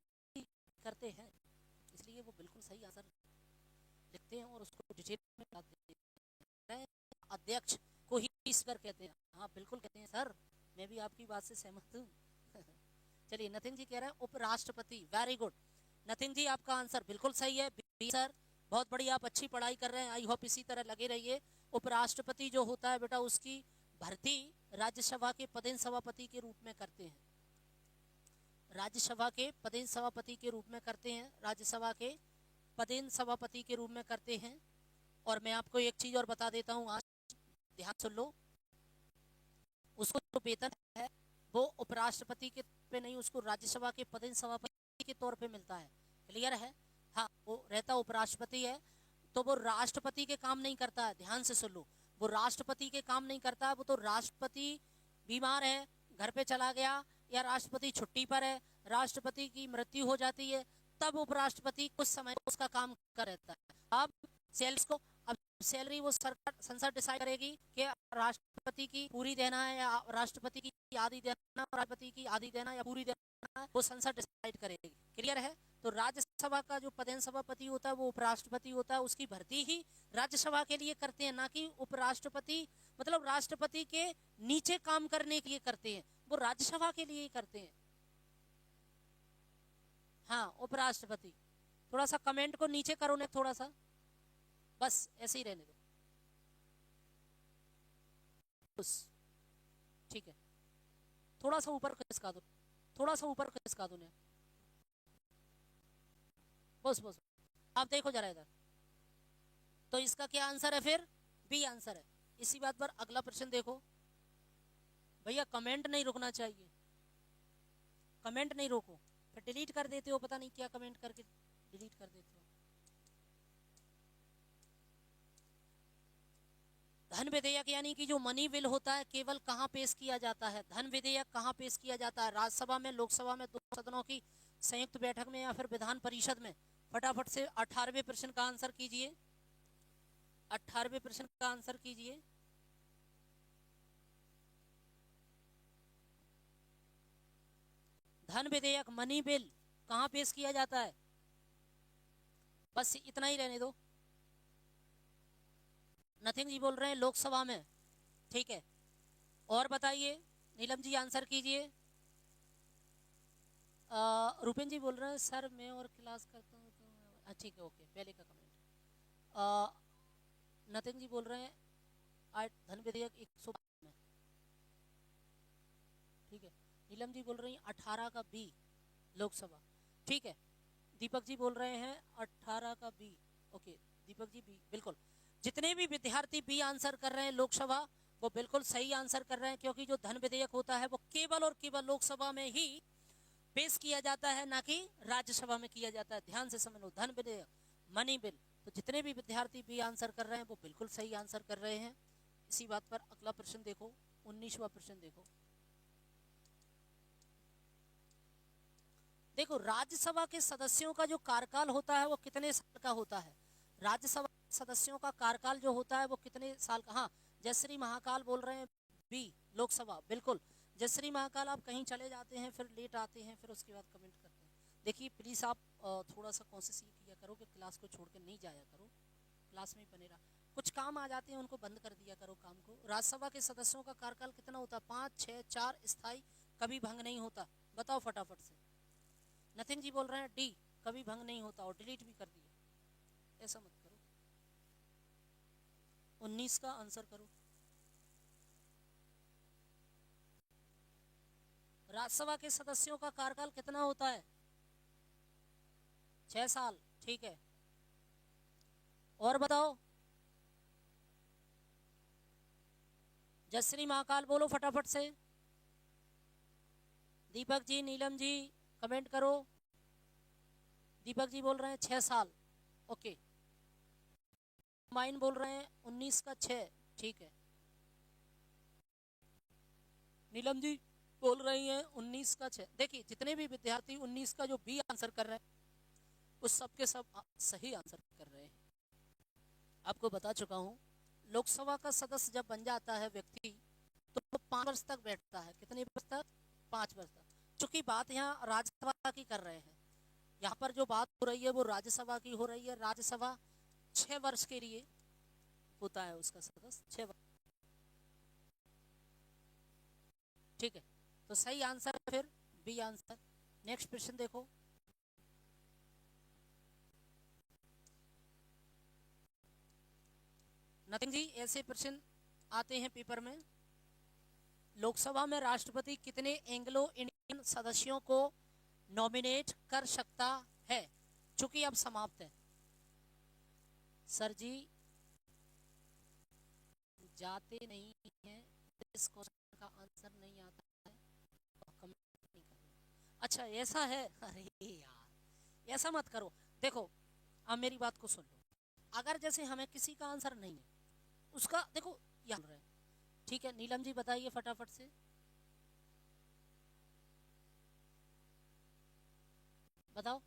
Speaker 1: करते हैं, इसलिए वो बिल्कुल सही आंसर लिखते हैं और उसको डिटेल में बताते हैं। अध्यक्ष को ही स्पीकर कहते हैं, हाँ बिल्कुल कहते हैं सर, मैं भी आपकी बात से सहमत हूँ। चलिए नथिंग जी कह रहे हैं उपराष्ट्रपति, वेरी गुड नथिंग जी, आपका आंसर बिल्कुल सही है बी सर, बहुत बढ़िया, आप अच्छी पढ़ाई कर रहे हैं, आई होप इसी तरह लगे रहिए। उपराष्ट्रपति जो होता है बेटा उसकी भर्ती राज्यसभा के पदेन सभापति के रूप में करते हैं, राज्यसभा के पदेन सभापति के रूप में करते हैं, राज्यसभा के पदेन सभापति के रूप में करते हैं। और मैं आपको एक चीज और बता देता हूँ, आज ध्यान सुन लो, उसको जो वेतन है वो उपराष्ट्रपति के पे नहीं, उसको राज्यसभा के पदेन सभापति के तौर पे मिलता है, क्लियर है। हाँ वो रहता उपराष्ट्रपति है, तो वो राष्ट्रपति के काम नहीं करता है, ध्यान से सुन लो, वो राष्ट्रपति के काम नहीं करता है, वो तो राष्ट्रपति बीमार है घर पे चला गया, या राष्ट्रपति छुट्टी पर है, राष्ट्रपति की मृत्यु हो जाती है, तब उपराष्ट्रपति कुछ समय उसका काम कर रहता है। अब सेल्स को, अब सैलरी वो सरकार संसद डिसाइड करेगी कि राष्ट्रपति की पूरी देना है या राष्ट्रपति की आधी देना, राष्ट्रपति की आधी देना या पूरी देना, वो संसद डिसाइड करेगी, क्लियर है। तो राज्यसभा का जो पदेन सभापति होता है वो उपराष्ट्रपति होता है, उसकी भर्ती ही राज्यसभा के लिए करते हैं, ना कि उपराष्ट्रपति मतलब राष्ट्रपति के नीचे काम करने के लिए करते हैं, वो राज्यसभा के लिए ही करते हैं। हाँ उपराष्ट्रपति, थोड़ा सा कमेंट को नीचे करो ने, थोड़ा सा बस ऐसे ही रहने दो, ठीक है, थोड़ा सा ऊपर खिसका दो, थोड़ा सा ऊपर खिसका दो ने, बस बस। आप देखो जरा इधर, तो इसका क्या आंसर है फिर, बी आंसर है। इसी बात पर अगला प्रश्न देखो भैया, कमेंट नहीं रुकना चाहिए, कमेंट नहीं रोको, फिर डिलीट कर देते हो, पता नहीं क्या कमेंट करके डिलीट कर देते हो। धन विधेयक यानी कि जो मनी बिल होता है केवल कहाँ पेश किया जाता है, धन विधेयक कहाँ पेश किया जाता है, राज्यसभा में, लोकसभा में, दोनों सदनों की संयुक्त बैठक में, या फिर विधान परिषद में। फटाफट से 18वें प्रश्न का आंसर कीजिए, 18वें प्रश्न का आंसर कीजिए। धन विधेयक मनी बिल कहाँ पेश किया जाता है, बस इतना ही रहने दो। नथिंग जी बोल रहे हैं लोकसभा में, ठीक है, और बताइए नीलम जी आंसर कीजिए। रुपेन जी बोल रहे हैं सर मैं और क्लास करता हूँ तो ठीक है, ओके, पहले का कमेंट। नथिंग जी बोल रहे हैं धन विधेयक 100 में, ठीक है। नीलम जी बोल रही हैं 18 का बी लोकसभा, ठीक है। दीपक जी बोल रहे हैं 18 का B, okay Deepak G B, बिल्कुल जितने भी विद्यार्थी बी आंसर कर रहे हैं लोकसभा, वो बिल्कुल सही आंसर कर रहे हैं, क्योंकि जो धन विधेयक होता है वो केवल और केवल लोकसभा में ही पेश किया जाता है, ना कि राज्यसभा में किया जाता है। ध्यान से समझ लो, धन विधेयक मनी बिल, तो जितने भी विद्यार्थी बी आंसर कर रहे हैं वो बिल्कुल सही आंसर कर रहे हैं। इसी बात पर अगला प्रश्न देखो, 19वां प्रश्न देखो। देखो राज्यसभा के सदस्यों का जो कार्यकाल होता है वो कितने साल का होता है, राज्यसभा सदस्यों का कार्यकाल जो होता है वो कितने साल का। हाँ जयश्री महाकाल बोल रहे हैं बी लोकसभा, बिल्कुल जयश्री महाकाल, आप कहीं चले जाते हैं फिर लेट आते हैं फिर उसके बाद कमेंट करते हैं। देखिए प्लीज़ आप थोड़ा सा कोशिश ये किया करो कि क्लास को छोड़ कर नहीं जाया करो, क्लास में ही बने रहा, कुछ काम आ जाते हैं उनको बंद कर दिया करो काम को। राज्यसभा के सदस्यों का कार्यकाल कितना होता है, 5, 6, 4, स्थायी, कभी भंग नहीं होता, बताओ फटाफट से। नथिंग जी बोल रहे हैं डी, कभी भंग नहीं होता, और डिलीट भी कर दिया, ऐसा मत करो। 19 का आंसर करो। राज्यसभा के सदस्यों का कार्यकाल कितना होता है, 6 साल, ठीक है। और बताओ जयश्री महाकाल बोलो फटाफट से। दीपक जी, नीलम जी कमेंट करो। दीपक जी बोल रहे हैं 6 साल। ओके। माइन बोल रहे हैं 19 का 6। ठीक है। नीलम जी बोल रही हैं 19 का 6। देखिए जितने भी विद्यार्थी 19 का जो बी आंसर कर रहे हैं उस सब के सब सही आंसर कर रहे हैं। आपको बता चुका हूं, लोकसभा का सदस्य जब बन जाता है व्यक्ति तो 5 वर्ष तक बैठता है। कितने वर्ष तक? 5 वर्ष तक। चूंकि बात यहाँ राज्यसभा की कर रहे हैं, यहाँ पर जो बात हो रही है वो राज्यसभा की हो रही है। राज्यसभा 6 वर्ष के लिए होता है उसका सदस्य, 6 वर्ष। ठीक है, तो सही आंसर फिर बी आंसर। नेक्स्ट प्रश्न देखो। नथिंग जी, ऐसे प्रश्न आते हैं पेपर में। लोकसभा में राष्ट्रपति कितने एंग्लो इंडियन सदस्यों को नॉमिनेट कर सकता है? चूंकि अब समाप्त है। सर जी जाते नहीं हैं, इस क्वेश्चन का आंसर नहीं आता है तो कमेंट नहीं करना। अच्छा ऐसा है? अरे यार ऐसा मत करो। देखो अब मेरी बात को सुन लो। अगर जैसे हमें किसी का आंसर नहीं है उसका देखो याद रहे। ठीक है, नीलम जी बताइए फटाफट से। बताओ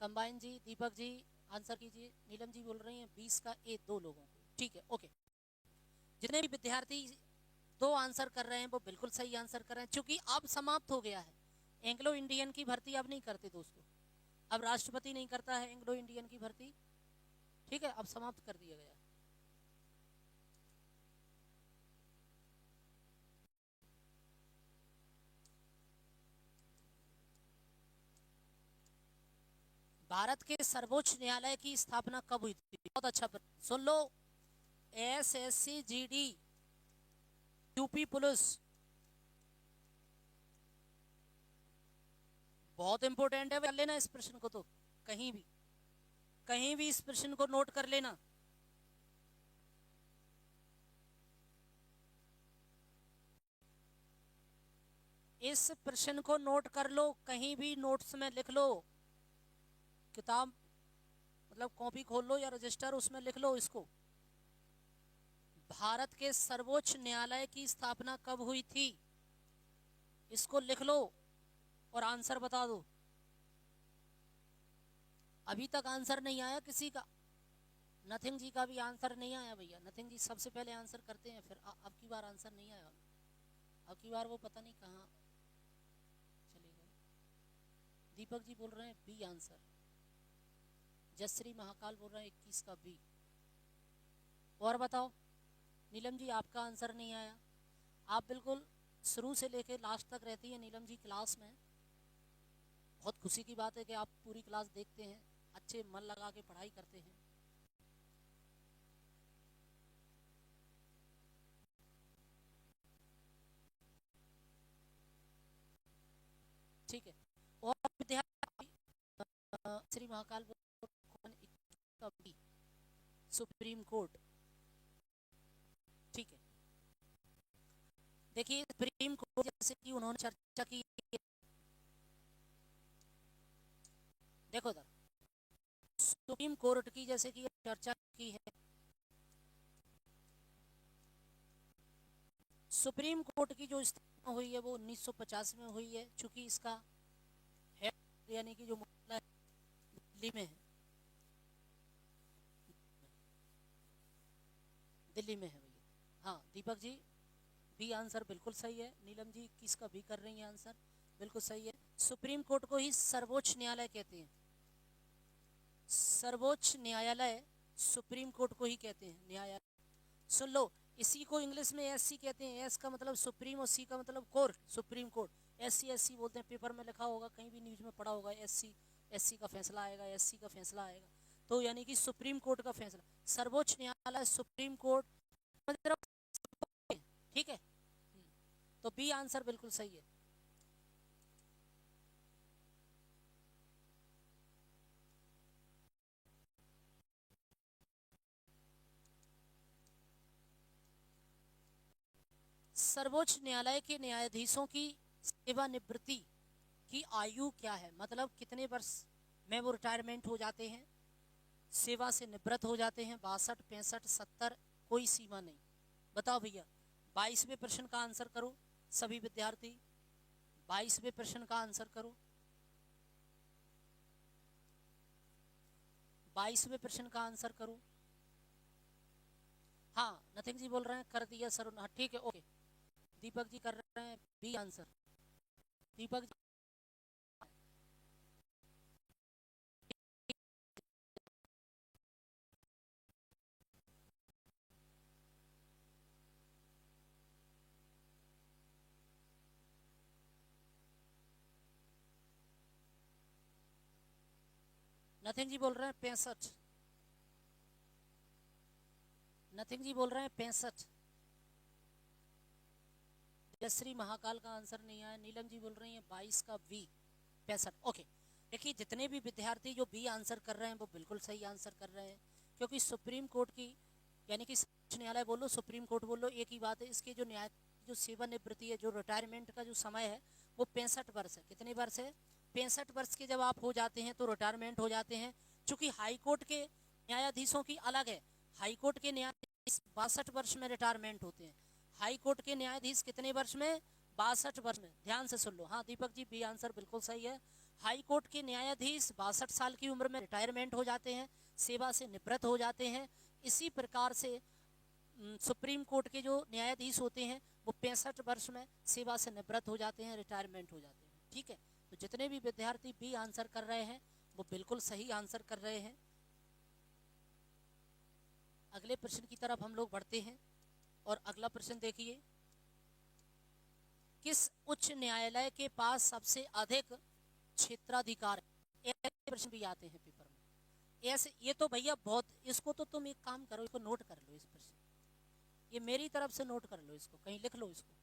Speaker 1: कंबाइन जी, दीपक जी आंसर कीजिए। नीलम जी बोल रही हैं 20 का ए 2 लोगों को। ठीक है, ओके। जितने भी विद्यार्थी 2 आंसर कर रहे हैं वो बिल्कुल सही आंसर कर रहे हैं। चूंकि अब समाप्त हो गया है, एंग्लो इंडियन की भर्ती अब नहीं करते दोस्तों। अब राष्ट्रपति नहीं करता है एंग्लो इंडियन की भर्ती। ठीक है, अब समाप्त कर दिया गया। भारत के सर्वोच्च न्यायालय की स्थापना कब हुई थी? बहुत अच्छा प्रश्न। सुन लो, एसएससी जीडी यूपी पुलिस, बहुत इंपॉर्टेंट है। कर लेना इस प्रश्न को, तो कहीं भी इस प्रश्न को नोट कर लेना। इस प्रश्न को नोट कर लो, कहीं भी नोट्स में लिख लो। किताब मतलब कॉपी खोल लो या रजिस्टर, उसमें लिख लो इसको। भारत के सर्वोच्च न्यायालय की स्थापना कब हुई थी? इसको लिख लो और आंसर बता दो। अभी तक आंसर नहीं आया किसी का। नथिंग जी का भी आंसर नहीं आया भैया। नथिंग जी सबसे पहले आंसर करते हैं, फिर अब की बार आंसर नहीं आया। अब की बार वो पता नहीं कहाँ चले गए। दीपक जी बोल रहे हैं बी आंसर। जयश्री महाकाल बोल रहे हैं 21 का बी। और बताओ नीलम जी, आपका आंसर नहीं आया। आप बिल्कुल शुरू से लेके लास्ट तक रहती हैं नीलम जी क्लास में। बहुत खुशी की बात है कि आप पूरी क्लास देखते हैं, अच्छे मन लगा के पढ़ाई करते हैं। ठीक है, और विद्यार्थी श्री महाकाल सुप्रीम कोर्ट। ठीक है, देखिए सुप्रीम कोर्ट जैसे कि उन्होंने चर्चा की। देखो सर, सुप्रीम कोर्ट की जैसे कि चर्चा की है। सुप्रीम कोर्ट की जो स्थापना हुई है वो 1950 में हुई है। चूंकि इसका हेड यानी कि जो मुख्यालय दिल्ली में है, दिल्ली में है भैया। हाँ दीपक जी, बी आंसर बिल्कुल सही है। नीलम जी किसका भी कर रही है आंसर, बिल्कुल सही है। सुप्रीम कोर्ट को ही सर्वोच्च न्यायालय कहते हैं। सर्वोच्च न्यायालय सुप्रीम कोर्ट को ही कहते हैं न्यायालय। सुन लो, इसी को इंग्लिश में एससी कहते हैं। एस का मतलब सुप्रीम और सी का मतलब court, supreme court. SC SC बोलते हैं, पेपर में लिखा होगा, कहीं भी न्यूज में पढ़ा होगा। एससी एससी का फैसला आएगा, एससी का फैसला आएगा। तो यानी कि सुप्रीम कोर्ट का फैसला, सर्वोच्च न्यायालय सुप्रीम कोर्ट। ठीक है, तो बी आंसर बिल्कुल सही है। सर्वोच्च न्यायालय के न्यायाधीशों की सेवानिवृत्ति की आयु क्या है, मतलब कितने वर्ष में वो रिटायरमेंट हो जाते हैं, सेवा से निवृत्त हो जाते हैं? 62, 65, 70, कोई सीमा नहीं। बताओ भैया, 22वें प्रश्न का आंसर करो सभी विद्यार्थी, 22वें प्रश्न का आंसर करो। 22वें प्रश्न का आंसर करो। हाँ, नथिंग जी बोल रहे हैं कर दिया सर। हाँ ठीक है, ओके। दीपक जी कर रहे हैं B answer. Deepak ji nothing जी बोल रहे हैं 65। नथिंग जी बोल रहे हैं 65। जयश्री महाकाल का आंसर नहीं आया। नीलम जी बोल रही हैं 22 का बी, 65। ओके, देखिए जितने भी विद्यार्थी जो बी आंसर कर रहे हैं वो बिल्कुल सही आंसर कर रहे हैं, क्योंकि सुप्रीम कोर्ट की, यानी कि सर्वोच्च न्यायालय बोलो सुप्रीम कोर्ट बोलो एक ही बात है। इसके जो न्याय जो सेवानिवृत्ति है, जो रिटायरमेंट का जो समय है वो 65 वर्ष है। कितने वर्ष है? 65 वर्ष के जब आप हो जाते हैं तो रिटायरमेंट हो जाते हैं। चूंकि हाईकोर्ट के न्यायाधीशों की अलग है, हाईकोर्ट के न्यायाधीश 62 वर्ष में रिटायरमेंट होते हैं। हाईकोर्ट के न्यायाधीश कितने वर्ष में? 62 वर्ष में। ध्यान से सुन लो। हाँ दीपक जी, बी आंसर बिल्कुल सही है। हाई कोर्ट के न्यायाधीश 62 साल की उम्र में रिटायरमेंट हो जाते हैं, सेवा से निवृत्त हो जाते हैं। इसी प्रकार से सुप्रीम कोर्ट के जो न्यायाधीश होते हैं वो 65 वर्ष में सेवा से निवृत्त हो जाते हैं, रिटायरमेंट हो जाते हैं। ठीक है, तो जितने भी विद्यार्थी बी आंसर कर रहे हैं वो बिल्कुल सही आंसर कर रहे हैं। अगले प्रश्न की तरफ हम लोग बढ़ते हैं और अगला प्रश्न देखिए, किस उच्च न्यायालय के पास सबसे अधिक क्षेत्राधिकार है? ऐसे प्रश्न भी आते हैं पेपर में। ऐसे ये तो भैया बहुत, इसको तो तुम एक काम करो, इसको नोट कर लो। इस प्रश्न ये मेरी तरफ से नोट कर लो, इसको कहीं लिख लो, इसको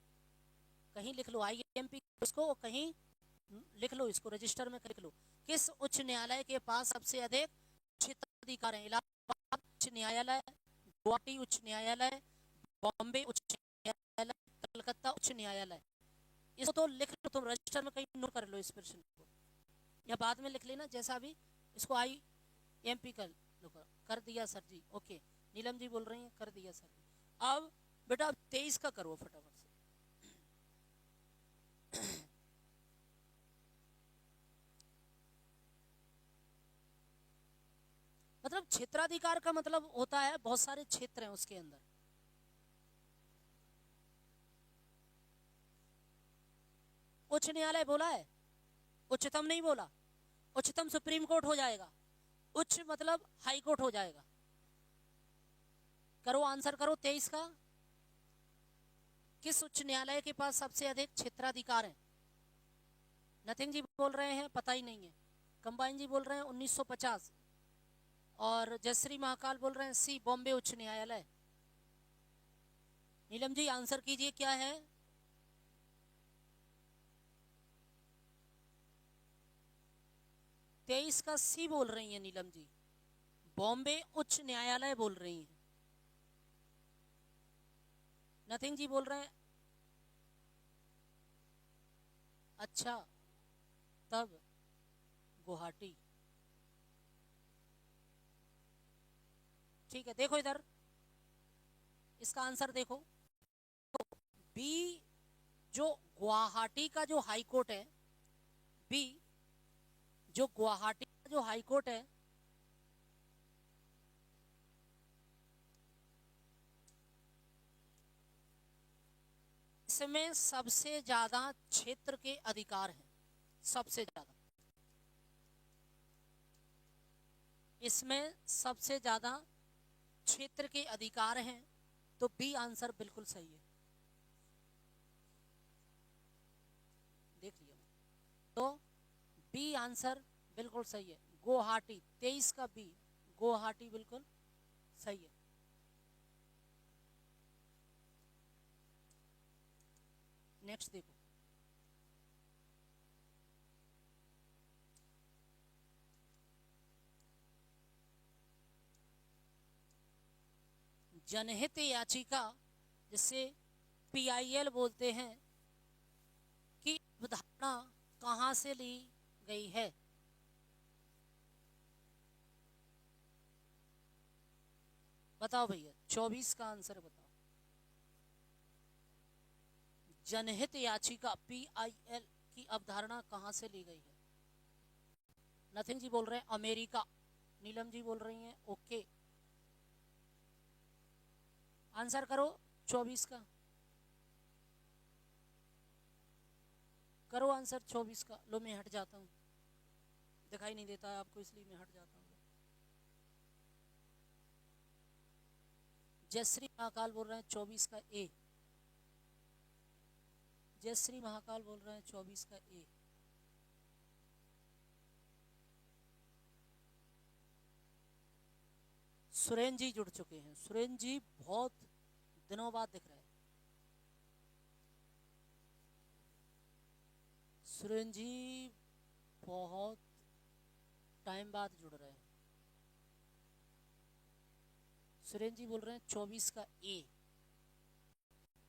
Speaker 1: कहीं लिख लो, IMP इसको कहीं लिख लो, इसको रजिस्टर में लिख लो। किस उच्च न्यायालय के पास सबसे अधिक क्षेत्राधिकार है? इलाहाबाद उच्च न्यायालय, गुवाहाटी उच्च न्यायालय, बॉम्बे उच्च न्यायालय, कलकत्ता उच्च न्यायालय। इसको तो लिख लो तुम, रजिस्टर में कहीं नोट कर लो इस प्रश्न को, या बाद में लिख लेना जैसा भी। इसको IMP कर दिया सर जी, ओके। नीलम जी बोल रही हैं कर दिया सर जी। अब बेटा 23 का करो फटाफट से। मतलब क्षेत्राधिकार का मतलब होता है बहुत सारे क्षेत्र हैं उसके अंदर। उच्च न्यायालय बोला है, उच्चतम नहीं बोला। उच्चतम सुप्रीम कोर्ट हो जाएगा, उच्च मतलब हाई कोर्ट हो जाएगा। करो आंसर करो 23 का। किस उच्च न्यायालय के पास सबसे अधिक क्षेत्राधिकार है? नथिंग जी बोल रहे हैं पता ही नहीं है। कंबाइन जी बोल रहे हैं 1950, और जयश्री महाकाल बोल रहे हैं सी, बॉम्बे उच्च न्यायालय। नीलम जी आंसर कीजिए क्या है? तेईस का सी बोल रही हैं नीलम जी, बॉम्बे उच्च न्यायालय बोल रही हैं। नथिंग जी बोल रहे हैं अच्छा, तब गुवाहाटी। ठीक है, देखो इधर इसका आंसर देखो। बी जो गुवाहाटी का जो हाई कोर्ट है, बी जो गुवाहाटी का जो हाई कोर्ट है, इसमें सबसे ज्यादा क्षेत्र के अधिकार हैं, सबसे ज्यादा। इसमें सबसे ज्यादा क्षेत्र के अधिकार हैं, तो बी आंसर बिल्कुल सही है। देख लिया तो बी आंसर बिल्कुल सही है। गुवाहाटी 23 का बी, गुवाहाटी बिल्कुल सही है। नेक्स्ट देखो, जनहित याचिका जिससे PIL बोलते हैं कि अवधारणा कहां से ली गई है? बताओ भैया, 24 का आंसर बताओ। जनहित याचिका PIL की अवधारणा कहां से ली गई है? नथिंग जी बोल रहे हैं अमेरिका, नीलम जी बोल रही हैं ओके। आंसर करो 24 का, करो आंसर 24 का। लो मैं हट जाता हूं, दिखाई नहीं देता है आपको इसलिए मैं हट जाता हूं। जयश्री महाकाल बोल रहे हैं 24 का ए। जयश्री महाकाल बोल रहे हैं 24 का ए। सुरेन जी जुड़ चुके हैं। सुरेन जी बहुत दिनों बाद दिख रहे हैं। सुरेन जी बहुत टाइम बाद जुड़ रहे हैं। सुरेन जी बोल रहे हैं 24 का ए।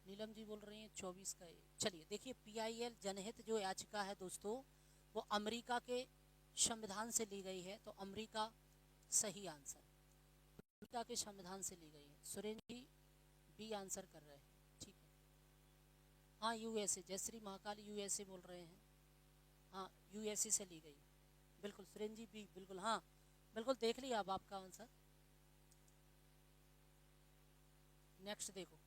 Speaker 1: नीलम जी बोल रही हैं 24 का ए। चलिए देखिए, PIL जनहित जो याचिका है दोस्तों, वो अमेरिका के संविधान से ली गई है, तो अमेरिका सही आंसर, अमेरिका के संविधान से ली गई है। सुरेन जी बी आंसर कर रहे हैं, ठीक है। हाँ USA, जयश्री महाकाल USA बोल रहे हैं, हाँ USA से ली गई, बिल्कुल। सुरेन जी बी बिल्कुल, हाँ बिल्कुल, देख लिया अब आपका आंसर। नेक्स्ट देखो,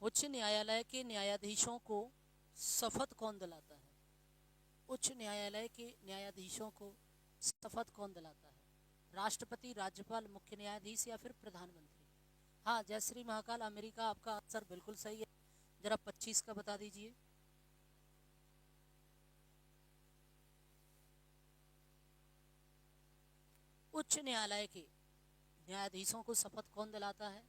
Speaker 1: उच्च न्यायालय के न्यायाधीशों को शपथ कौन दिलाता है? उच्च न्यायालय के न्यायाधीशों को शपथ कौन दिलाता है? राष्ट्रपति, राज्यपाल, मुख्य न्यायाधीश या फिर प्रधानमंत्री? हाँ जयश्री महाकाल अमेरिका, आपका आंसर बिल्कुल सही है। जरा 25 का बता दीजिए। उच्च न्यायालय के न्यायाधीशों को शपथ कौन दिलाता है?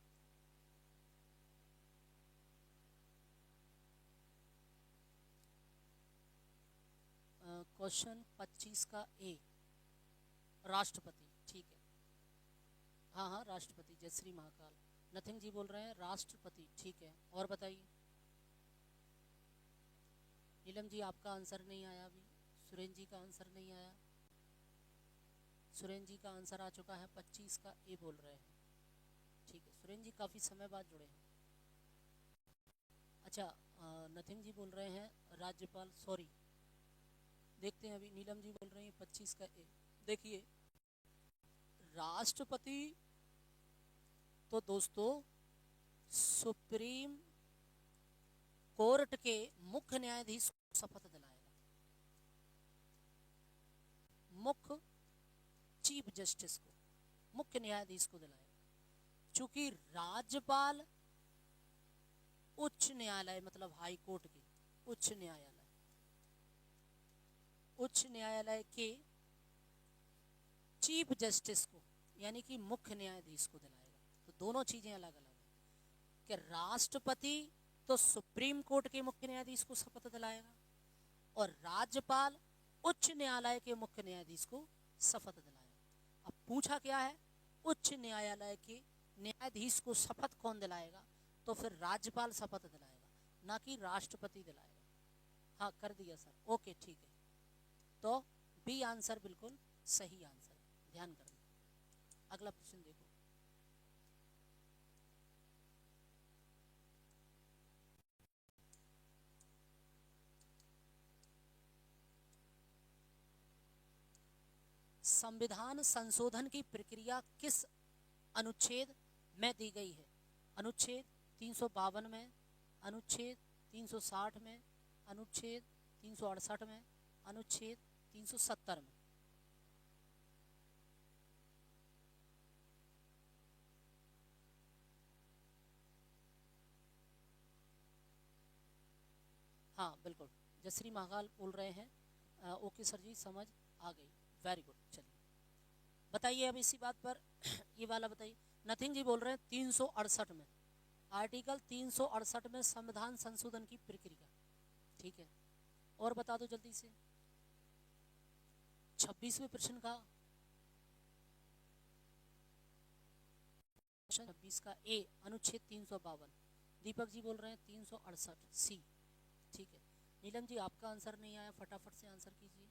Speaker 1: क्वेश्चन 25 का ए, राष्ट्रपति, ठीक है। हाँ हाँ राष्ट्रपति, जयश्री महाकाल। नथिंग जी बोल रहे हैं राष्ट्रपति, ठीक है। और बताइए। नीलम जी आपका आंसर नहीं आया अभी। सुरेन जी का आंसर नहीं आया। सुरेन जी का आंसर आ चुका है, 25 का ए बोल रहे हैं, ठीक है। सुरेन जी काफ़ी समय बाद जुड़े हैं। अच्छा, नथिंग जी बोल रहे हैं राज्यपाल, सॉरी, देखते हैं अभी। नीलम जी बोल रही हैं 25 का ए। देखिए राष्ट्रपति तो दोस्तों सुप्रीम कोर्ट के मुख्य न्यायाधीश को शपथ दिलाएगा, मुख्य चीफ जस्टिस को, मुख्य न्यायाधीश को दिलाएगा। चूंकि राज्यपाल उच्च न्यायालय, मतलब हाई कोर्ट के उच्च न्यायालय, उच्च न्यायालय के चीफ जस्टिस को यानी कि मुख्य न्यायाधीश को दिलाएगा। तो दोनों चीजें अलग अलग है कि राष्ट्रपति तो सुप्रीम कोर्ट के मुख्य न्यायाधीश को शपथ दिलाएगा और राज्यपाल उच्च न्यायालय के मुख्य न्यायाधीश को शपथ दिलाएगा। अब पूछा क्या है, उच्च न्यायालय के न्यायाधीश को शपथ कौन दिलाएगा? तो फिर राज्यपाल शपथ दिलाएगा, ना कि राष्ट्रपति दिलाएगा। हाँ कर दिया सर, ओके ठीक है। तो बी आंसर बिल्कुल सही आंसर है, ध्यान करना। अगला प्रश्न देखो, संविधान संशोधन की प्रक्रिया किस अनुच्छेद में दी गई है? अनुच्छेद 352 में, अनुच्छेद 360 में, अनुच्छेद 368 में, अनुच्छेद 370 में। हाँ बिल्कुल, जयश्री महाकाल बोल रहे हैं ओके सर जी, समझ आ गई, वेरी गुड। चलिए बताइए अब इसी बात पर ये वाला बताइए। नथिंग जी बोल रहे हैं 368 में, आर्टिकल 368 में संविधान संशोधन की प्रक्रिया, ठीक है। और बता दो जल्दी से। 26वें प्रश्न का 26 का ए अनुच्छेद 352। दीपक जी बोल रहे हैं 368 सी। ठीक है नीलम जी आपका आंसर नहीं आया, फटाफट से आंसर कीजिए।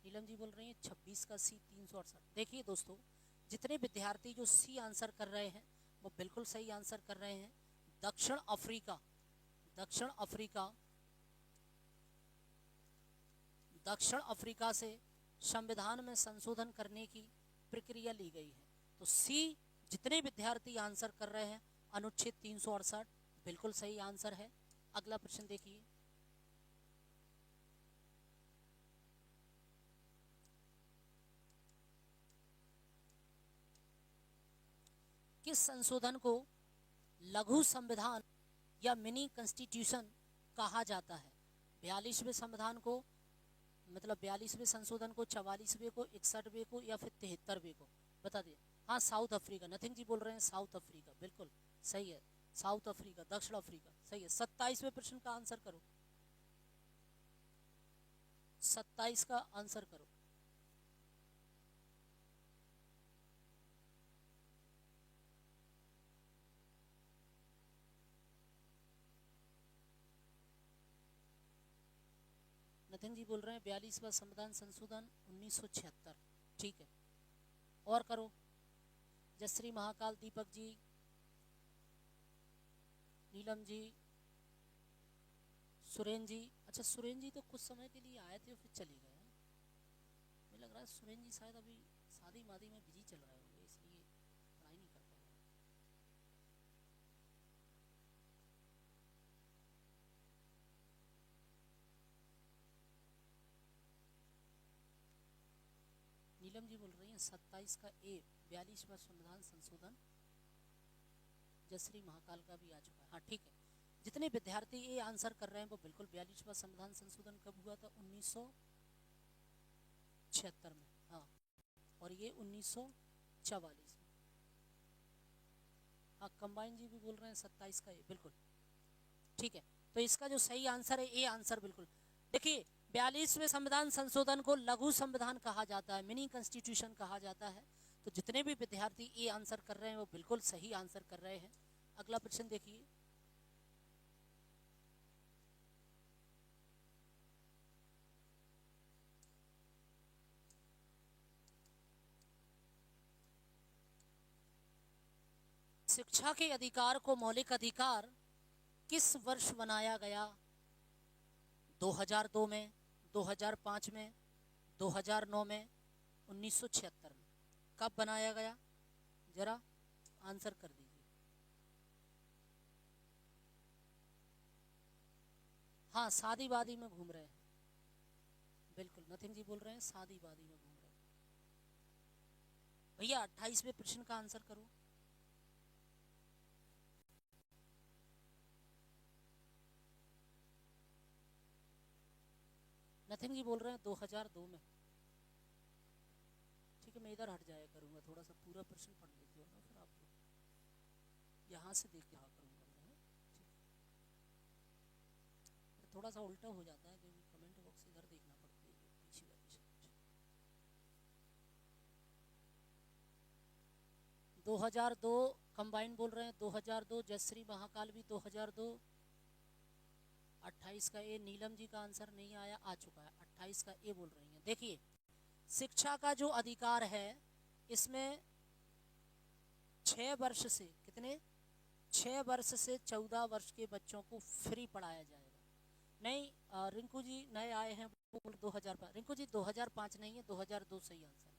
Speaker 1: नीलम जी बोल रही हैं 26 का सी 368। देखिए दोस्तों जितने विद्यार्थी जो सी आंसर कर रहे हैं वो बिल्कुल सही आंसर कर रहे हैं। दक्षिण अफ्रीका, दक्षिण अफ्रीका, दक्षिण अफ्रीका से संविधान में संशोधन करने की प्रक्रिया ली गई है। तो सी जितने विद्यार्थी आंसर कर रहे हैं अनुच्छेद 368 बिल्कुल सही आंसर है। अगला प्रश्न देखिए, किस संशोधन को लघु संविधान या मिनी कॉन्स्टिट्यूशन कहा जाता है? 42वें संविधान को मतलब 42वें संशोधन को, 44वें को, 61वें को या फिर 73वें को बता दिए। हाँ साउथ अफ्रीका, नथिंग जी बोल रहे हैं साउथ अफ्रीका, बिल्कुल सही है। साउथ अफ्रीका, दक्षिण अफ्रीका सही है। 27वें प्रश्न का आंसर करो, 27 का आंसर करो। नथिंग जी बोल रहे हैं 42वां संविधान संशोधन 1976। ठीक है और करो। जयश्री महाकाल, दीपक जी, नीलम जी, सुरेन जी। अच्छा सुरेन जी तो कुछ समय के लिए आए थे फिर चले गए। मुझे लग रहा है सुरेन जी शायद अभी शादी मादी में बिजी चल रहे होंगे इसलिए पढ़ाई नहीं कर पा रहे। नीलम जी बोल रही हैं 27 का ए 42वां संविधान संशोधन। जयश्री महाकाल का भी आ चुका है। हाँ ठीक है जितने विद्यार्थी ये आंसर कर रहे हैं वो बिल्कुल 42वां संविधान संशोधन कब हुआ था? 1976 में। हाँ और ये 1944 में। हाँ कंबाइन जी भी बोल रहे हैं 27 का ए बिल्कुल ठीक है। तो इसका जो सही आंसर है ए आंसर बिल्कुल। देखिए 42वें संविधान संशोधन को लघु संविधान कहा जाता है, मिनी कॉन्स्टिट्यूशन कहा जाता है। तो जितने भी विद्यार्थी ए आंसर कर रहे हैं वो बिल्कुल सही आंसर कर रहे हैं। अगला प्रश्न देखिए, शिक्षा के अधिकार को मौलिक अधिकार किस वर्ष बनाया गया? 2002 में, 2005 में, 2009 में, 1976 में। कब बनाया गया जरा आंसर कर दीजिए। हाँ शादी वादी में घूम रहे हैं बिल्कुल, नथिंग जी बोल रहे हैं शादी वादी में घूम रहे हैं। भैया 28वें प्रश्न का आंसर करो। नथिंग जी बोल रहे हैं 2002 में। ठीक है मैं इधर हट जाया करूंगा थोड़ा सा, पूरा प्रश्न पढ़ लेते हो ना फिर आप लोग यहाँ से देख के हाँ करूंगा मैं। ठीक थोड़ा सा उल्टा हो जाता है क्योंकि कमेंट बॉक्स इधर देखना पड़ता है पीछे वाली साइड। 2002 कंबाइन बोल रहे हैं 2002, जयश्री महाकाल भी 2002। 28 का ए, नीलम जी का आंसर नहीं आया, आ चुका है 28 का ए बोल रही हैं। देखिए शिक्षा का जो अधिकार है इसमें 6 वर्ष से कितने 6 वर्ष से 14 वर्ष के बच्चों को फ्री पढ़ाया जाएगा। नहीं रिंकू जी नए आए हैं वो 2005। रिंकू जी 2005 नहीं है 2002 सही आंसर।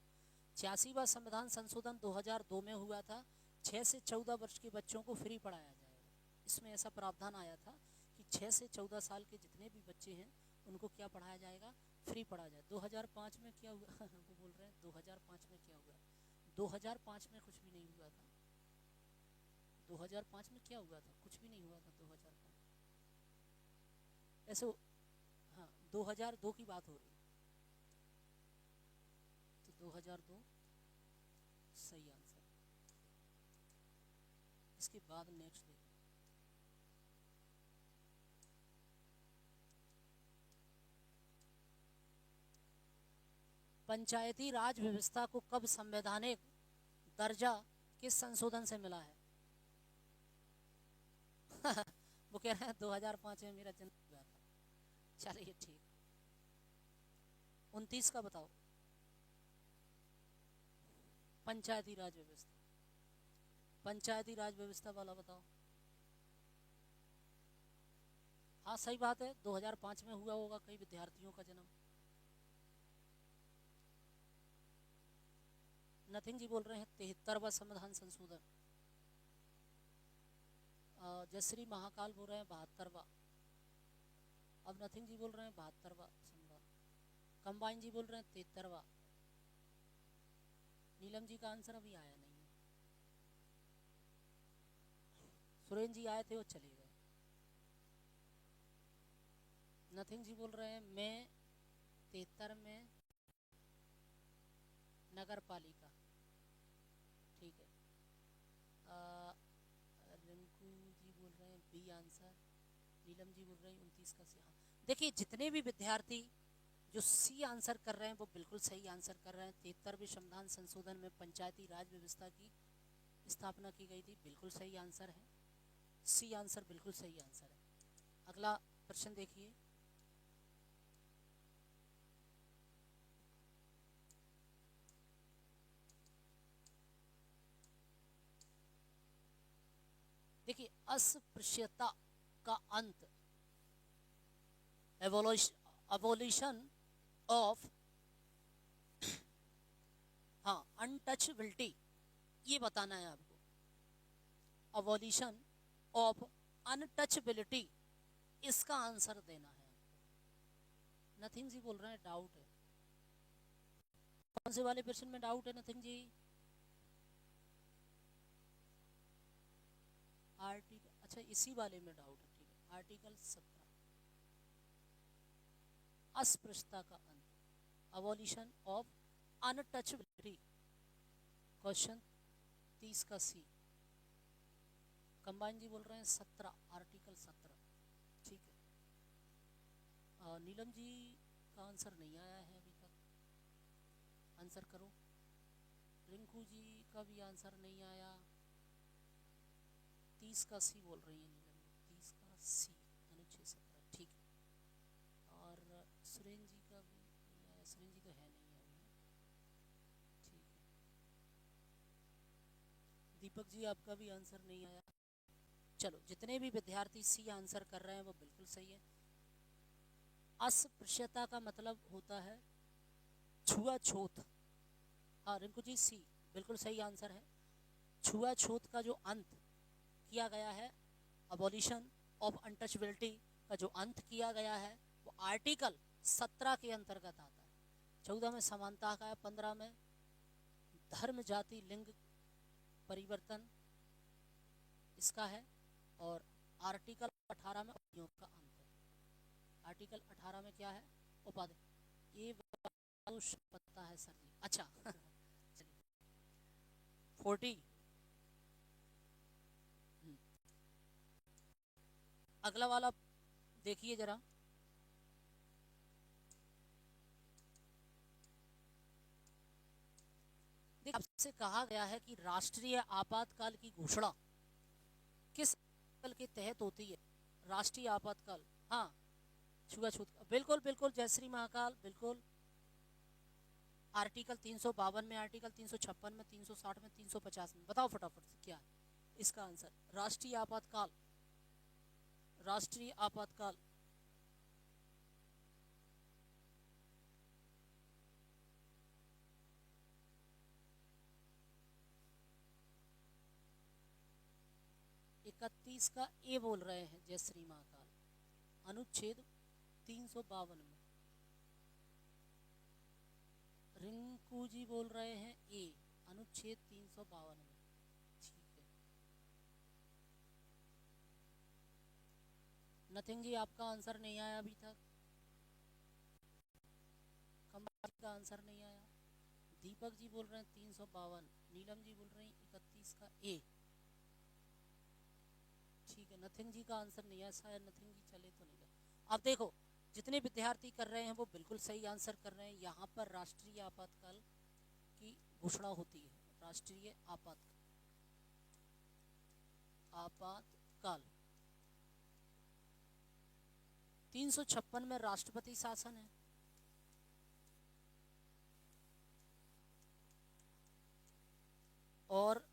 Speaker 1: 86वां संविधान संशोधन 2002 में हुआ था। 6 से 14 वर्ष के बच्चों को फ्री पढ़ाया जाएगा। इसमें ऐसा प्रावधान आया था कि 6 से 14 साल के जितने भी बच्चे हैं उनको क्या पढ़ाया जाएगा? फ्री पढ़ा जाए। 2005 में क्या हुआ? वो बोल रहे हैं 2005 में क्या हुआ? 2005 में कुछ भी नहीं हुआ था। 2005 में क्या हुआ था? कुछ भी नहीं हुआ था 2005 ऐसे। हाँ 2002 की बात हो रही है तो 2002 सही आंसर। इसके बाद नेक्स्ट देखिए, पंचायती राज व्यवस्था को कब संवैधानिक दर्जा किस संशोधन से मिला है? वो कह रहे हैं 2005 में मेरा जन्म हुआ था। चलिए ठीक, 29 का बताओ। पंचायती राज व्यवस्था, पंचायती राज व्यवस्था वाला बताओ। हाँ सही बात है, 2005 में हुआ होगा कई विद्यार्थियों का जन्म। नथिंग जी बोल रहे हैं 73वां संविधान संशोधन। जयश्री महाकाल बोल रहे हैं 72वां। अब नथिंग जी बोल रहे हैं 72वां संविधान। कंबाइन जी बोल रहे हैं 73वां। नीलम जी का आंसर अभी आया नहीं है। सुरेंद्र जी आए थे वो चले गए। नथिंग जी बोल रहे हैं मैं 73 में नगर पालिका। ठीक है। रिंकू जी बोल रहे हैं बी आंसर। नीलम जी बोल रहे हैं 29 का सी। हाँ देखिए, जितने भी विद्यार्थी जो सी आंसर कर रहे हैं वो बिल्कुल सही आंसर कर रहे हैं। 73वें संविधान संशोधन में पंचायती राज व्यवस्था की स्थापना की गई थी, बिल्कुल सही आंसर है। सी आंसर बिल्कुल सही आंसर है। अगला प्रश्न देखिए। देखिए, अस्पृश्यता का अंत, एवोल्यूशन ऑफ अनटचबिलिटी, ये बताना है आपको। एवोल्यूशन ऑफ अनटचबिलिटी, इसका आंसर देना है आपको। नथिंग जी बोल रहे हैं डाउट है। कौन से वाले प्रश्न में डाउट है नथिंग जी? आर्टिकल, अच्छा इसी वाले में डाउट है। ठीक है, आर्टिकल 17, अस्पृश्यता का अंत, एवोल्यूशन ऑफ अनटचबिलिटी, क्वेश्चन 30 का सी। कंबाइन जी बोल रहे हैं 17, आर्टिकल 17। ठीक है। नीलम जी का आंसर नहीं आया है अभी तक, आंसर करो। रिंकू जी का भी आंसर नहीं आया। 30 का सी बोल रही है नीलम, 30 का सी, अनुच्छेद 17। ठीक है। और सुरेंद्र जी का भी नहीं आया। सुरेंद्र जी तो है नहीं है अभी। ठीक है। दीपक जी आपका भी आंसर नहीं आया। चलो, जितने भी विद्यार्थी सी आंसर कर रहे हैं वो बिल्कुल सही है। अस्पृश्यता का मतलब होता है छुआछूत। हाँ रिंकू जी, सी बिल्कुल सही आंसर है। छुआछूत का जो अंत किया गया है, अबॉलिशन ऑफ अनटचबिलिटी का जो अंत किया गया है, वो आर्टिकल 17 के अंतर्गत आता है। 14 में समानता का है, 15 में धर्म जाति लिंग परिवर्तन इसका है, और आर्टिकल 18 में उपयोग का अंत है। आर्टिकल 18 में क्या है? उपाधि। ये पता है सर जी। अच्छा चलिए 40। अगला वाला देखिए जरा। आपसे कहा गया है कि राष्ट्रीय आपातकाल की घोषणा किस आर्टिकल के तहत होती है? राष्ट्रीय आपातकाल, हाँ छुआछूत, बिल्कुल बिल्कुल जयश्री महाकाल, बिल्कुल आर्टिकल 352 में, आर्टिकल 356 में, 360 में, 350 में। बताओ फटाफट से क्या है इसका आंसर? राष्ट्रीय आपातकाल, राष्ट्रीय आपातकाल। इकतीस का ए बोल रहे हैं जयश्री महाकाल, अनुच्छेद 352 में। रिंकू जी बोल रहे हैं ए, अनुच्छेद 352 में। ठीक है। नथिंग जी आपका आंसर नहीं आया अभी तक। कंबाइन का आंसर नहीं आया। दीपक जी बोल रहे हैं 352। नीलम जी बोल रही हैं 31 का ए। ठीक है, नथिंग जी का आंसर नहीं है, शायद नथिंग जी चले तो नहीं गए। अब देखो, जितने विद्यार्थी कर रहे हैं वो बिल्कुल सही आंसर कर रहे हैं। यहाँ पर राष्ट्रीय आपातकाल की घोषणा होती है। राष्ट्रीय आपातकाल 356 में राष्ट्रपति शासन है। और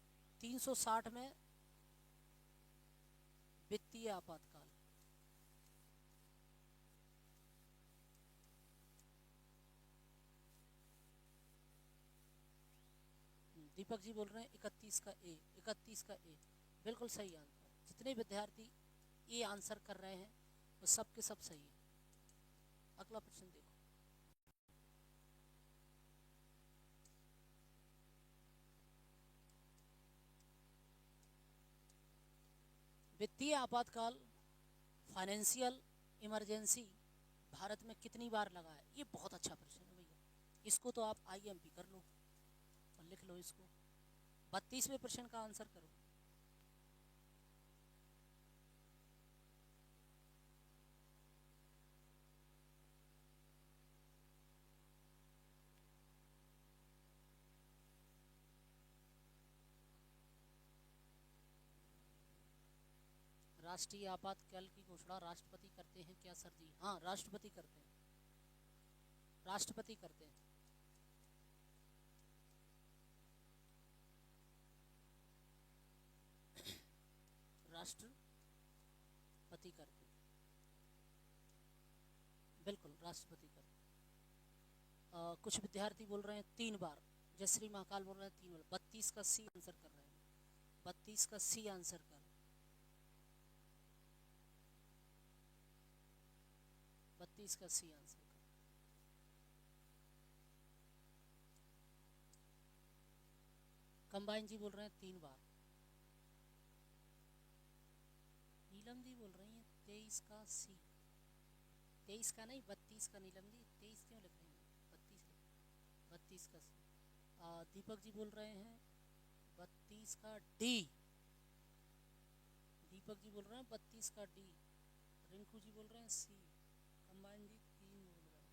Speaker 1: 360 में वित्तीय आपातकाल। दीपक जी बोल रहे हैं 31 का ए। 31 का ए बिल्कुल सही आंसर। जितने विद्यार्थी ए आंसर कर रहे हैं वो सब के सब सही है। अगला प्रश्न देखो। वित्तीय आपातकाल फाइनेंशियल इमरजेंसी भारत में कितनी बार लगा है? ये बहुत अच्छा प्रश्न है भैया। इसको तो आप आईएमपी कर लो और लिख लो इसको। 32वें प्रश्न का आंसर करो। राष्ट्रीय आपातकाल की घोषणा राष्ट्रपति करते हैं क्या सर जी? हाँ, राष्ट्रपति करते हैं। राष्ट्रपति करते हैं। राष्ट्रपति करते हैं, बिल्कुल राष्ट्रपति करते हैं। कुछ विद्यार्थी बोल रहे हैं 3 बार। जयश्री महाकाल बोल रहे हैं 3 बार। 32 का सी आंसर कर रहे हैं। 32 का सी आंसर कर। 32 का सी आंसर कर। कंबाइन जी बोल रहे हैं 3 बार। नीलम जी बोल रही हैं 23 का सी। 23 का नहीं, 32 का। नीलम जी 23 क्यों लिख रही हैं? 32 का सी। दीपक जी बोल रहे हैं 32 का डी। दीपक जी बोल रहे हैं 32 का डी। रिंकू जी बोल रहे हैं सी। कंबाइन जी 3 बोल रहे हैं।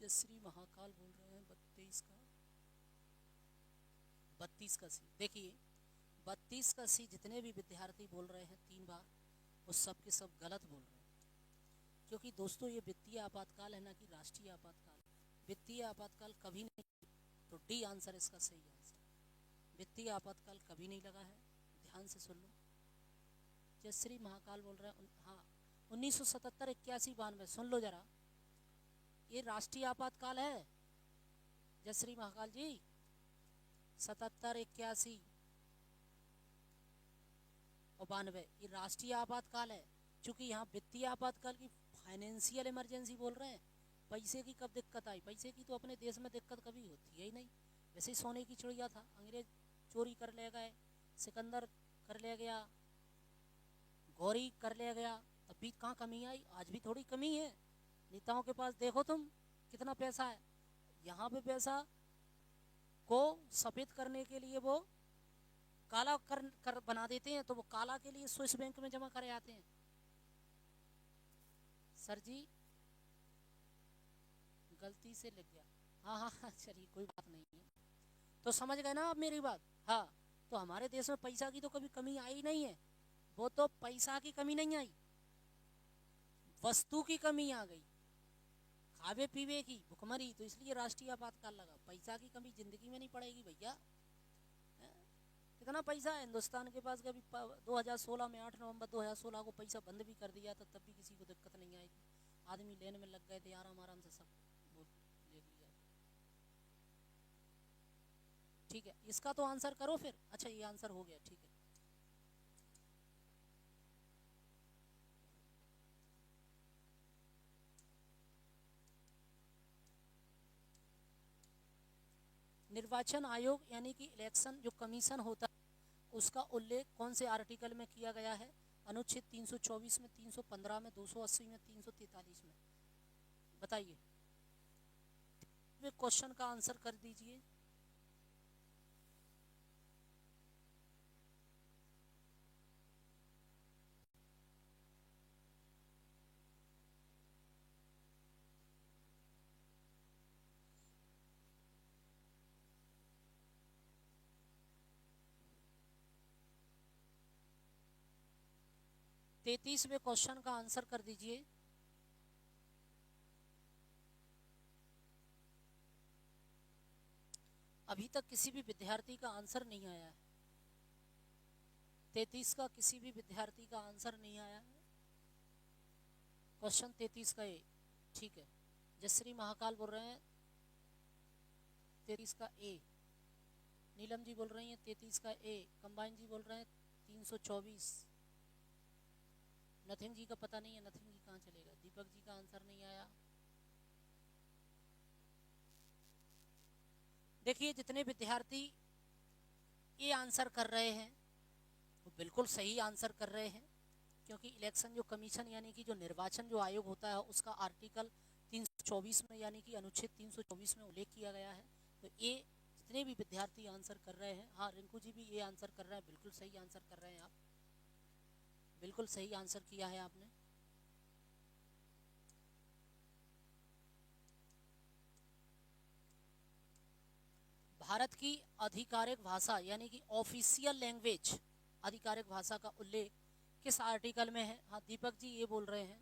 Speaker 1: जयश्री महाकाल बोल रहे हैं 32 का सी। देखिए 32 का सी जितने भी विद्यार्थी बोल रहे हैं 3 बार, वो सब के सब गलत बोल रहे हैं। क्योंकि दोस्तों ये वित्तीय आपातकाल है ना कि राष्ट्रीय आपातकाल। वित्तीय आपातकाल कभी नहीं, तो डी आंसर इसका सही आंसर। वित्तीय आपातकाल कभी नहीं लगा है। ध्यान से सुन लो। जयश्री महाकाल बोल रहे हैं हाँ 1977, 81, 92। सुन लो जरा, ये राष्ट्रीय आपातकाल है जयश्री महाकाल जी। 77, 81 और 92 ये राष्ट्रीय आपातकाल है। क्योंकि यहाँ वित्तीय आपातकाल की फाइनेंशियल इमरजेंसी बोल रहे हैं। पैसे की कब दिक्कत आई? पैसे की तो अपने देश में दिक्कत कभी होती है ही नहीं। वैसे ही सोने की चिड़िया था, अंग्रेज चोरी कर ले गए, सिकंदर कर ले गया, गौरी कर ले गया, तब भी कहाँ कमी आई? आज भी थोड़ी कमी है। नेताओं के पास देखो तुम कितना पैसा है। यहाँ पे पैसा को सफेद करने के लिए वो काला कर बना देते हैं, तो वो काला के लिए स्विस बैंक में जमा करे आते हैं। सर जी गलती से लिख गया। हाँ हाँ चलिए कोई बात नहीं है। तो समझ गए ना आप मेरी बात? हाँ, तो हमारे देश में पैसा की तो कभी कमी आई नहीं है। वो तो पैसा की कमी नहीं आई, वस्तु की कमी आ गई, खावे पीवे की भुखमरी। तो इसलिए राष्ट्रीय आपातकाल लगा। पैसा की कमी जिंदगी में नहीं पड़ेगी भैया। कितना पैसा है हिंदुस्तान के पास? कभी 2016 में 8 नवंबर 2016 को पैसा बंद भी कर दिया था, तब भी किसी को दिक्कत नहीं आई थी। आदमी लेन में लग गए थे, आराम आराम से सब वो ले लिया। ठीक है, इसका तो आंसर करो फिर। अच्छा ये आंसर हो गया, ठीक है। निर्वाचन आयोग यानी कि इलेक्शन जो कमीशन होता है, उसका उल्लेख कौन से आर्टिकल में किया गया है? अनुच्छेद 324 में, 315 में, 280 में, 343 में। बताइए, क्वेश्चन का आंसर कर दीजिए। 33वें क्वेश्चन का आंसर कर दीजिए। अभी तक किसी भी विद्यार्थी का आंसर नहीं आया है। 33 का किसी भी विद्यार्थी का आंसर नहीं आया है। क्वेश्चन 33 का ए, ठीक है। जसश्री महाकाल बोल रहे हैं 33 का ए, नीलम जी बोल रही हैं 33 का ए, कंबाइन जी बोल रहे हैं 324, नथिंग जी का पता नहीं है, नथिंग जी कहाँ चलेगा, दीपक जी का आंसर नहीं आया। देखिए जितने विद्यार्थी ये आंसर कर रहे हैं वो बिल्कुल सही आंसर कर रहे हैं, क्योंकि इलेक्शन जो कमीशन यानी कि जो निर्वाचन जो आयोग होता है उसका आर्टिकल 324 में यानी कि अनुच्छेद 324 में उल्लेख किया गया है। तो ये जितने भी विद्यार्थी आंसर कर रहे हैं, हाँ रिंकू जी भी ये आंसर कर रहे हैं, बिल्कुल सही आंसर कर रहे हैं आप, बिल्कुल सही आंसर किया है आपने। भारत की आधिकारिक भाषा यानी कि ऑफिशियल लैंग्वेज, आधिकारिक भाषा का उल्लेख किस आर्टिकल में है? हाँ दीपक जी ये बोल रहे हैं,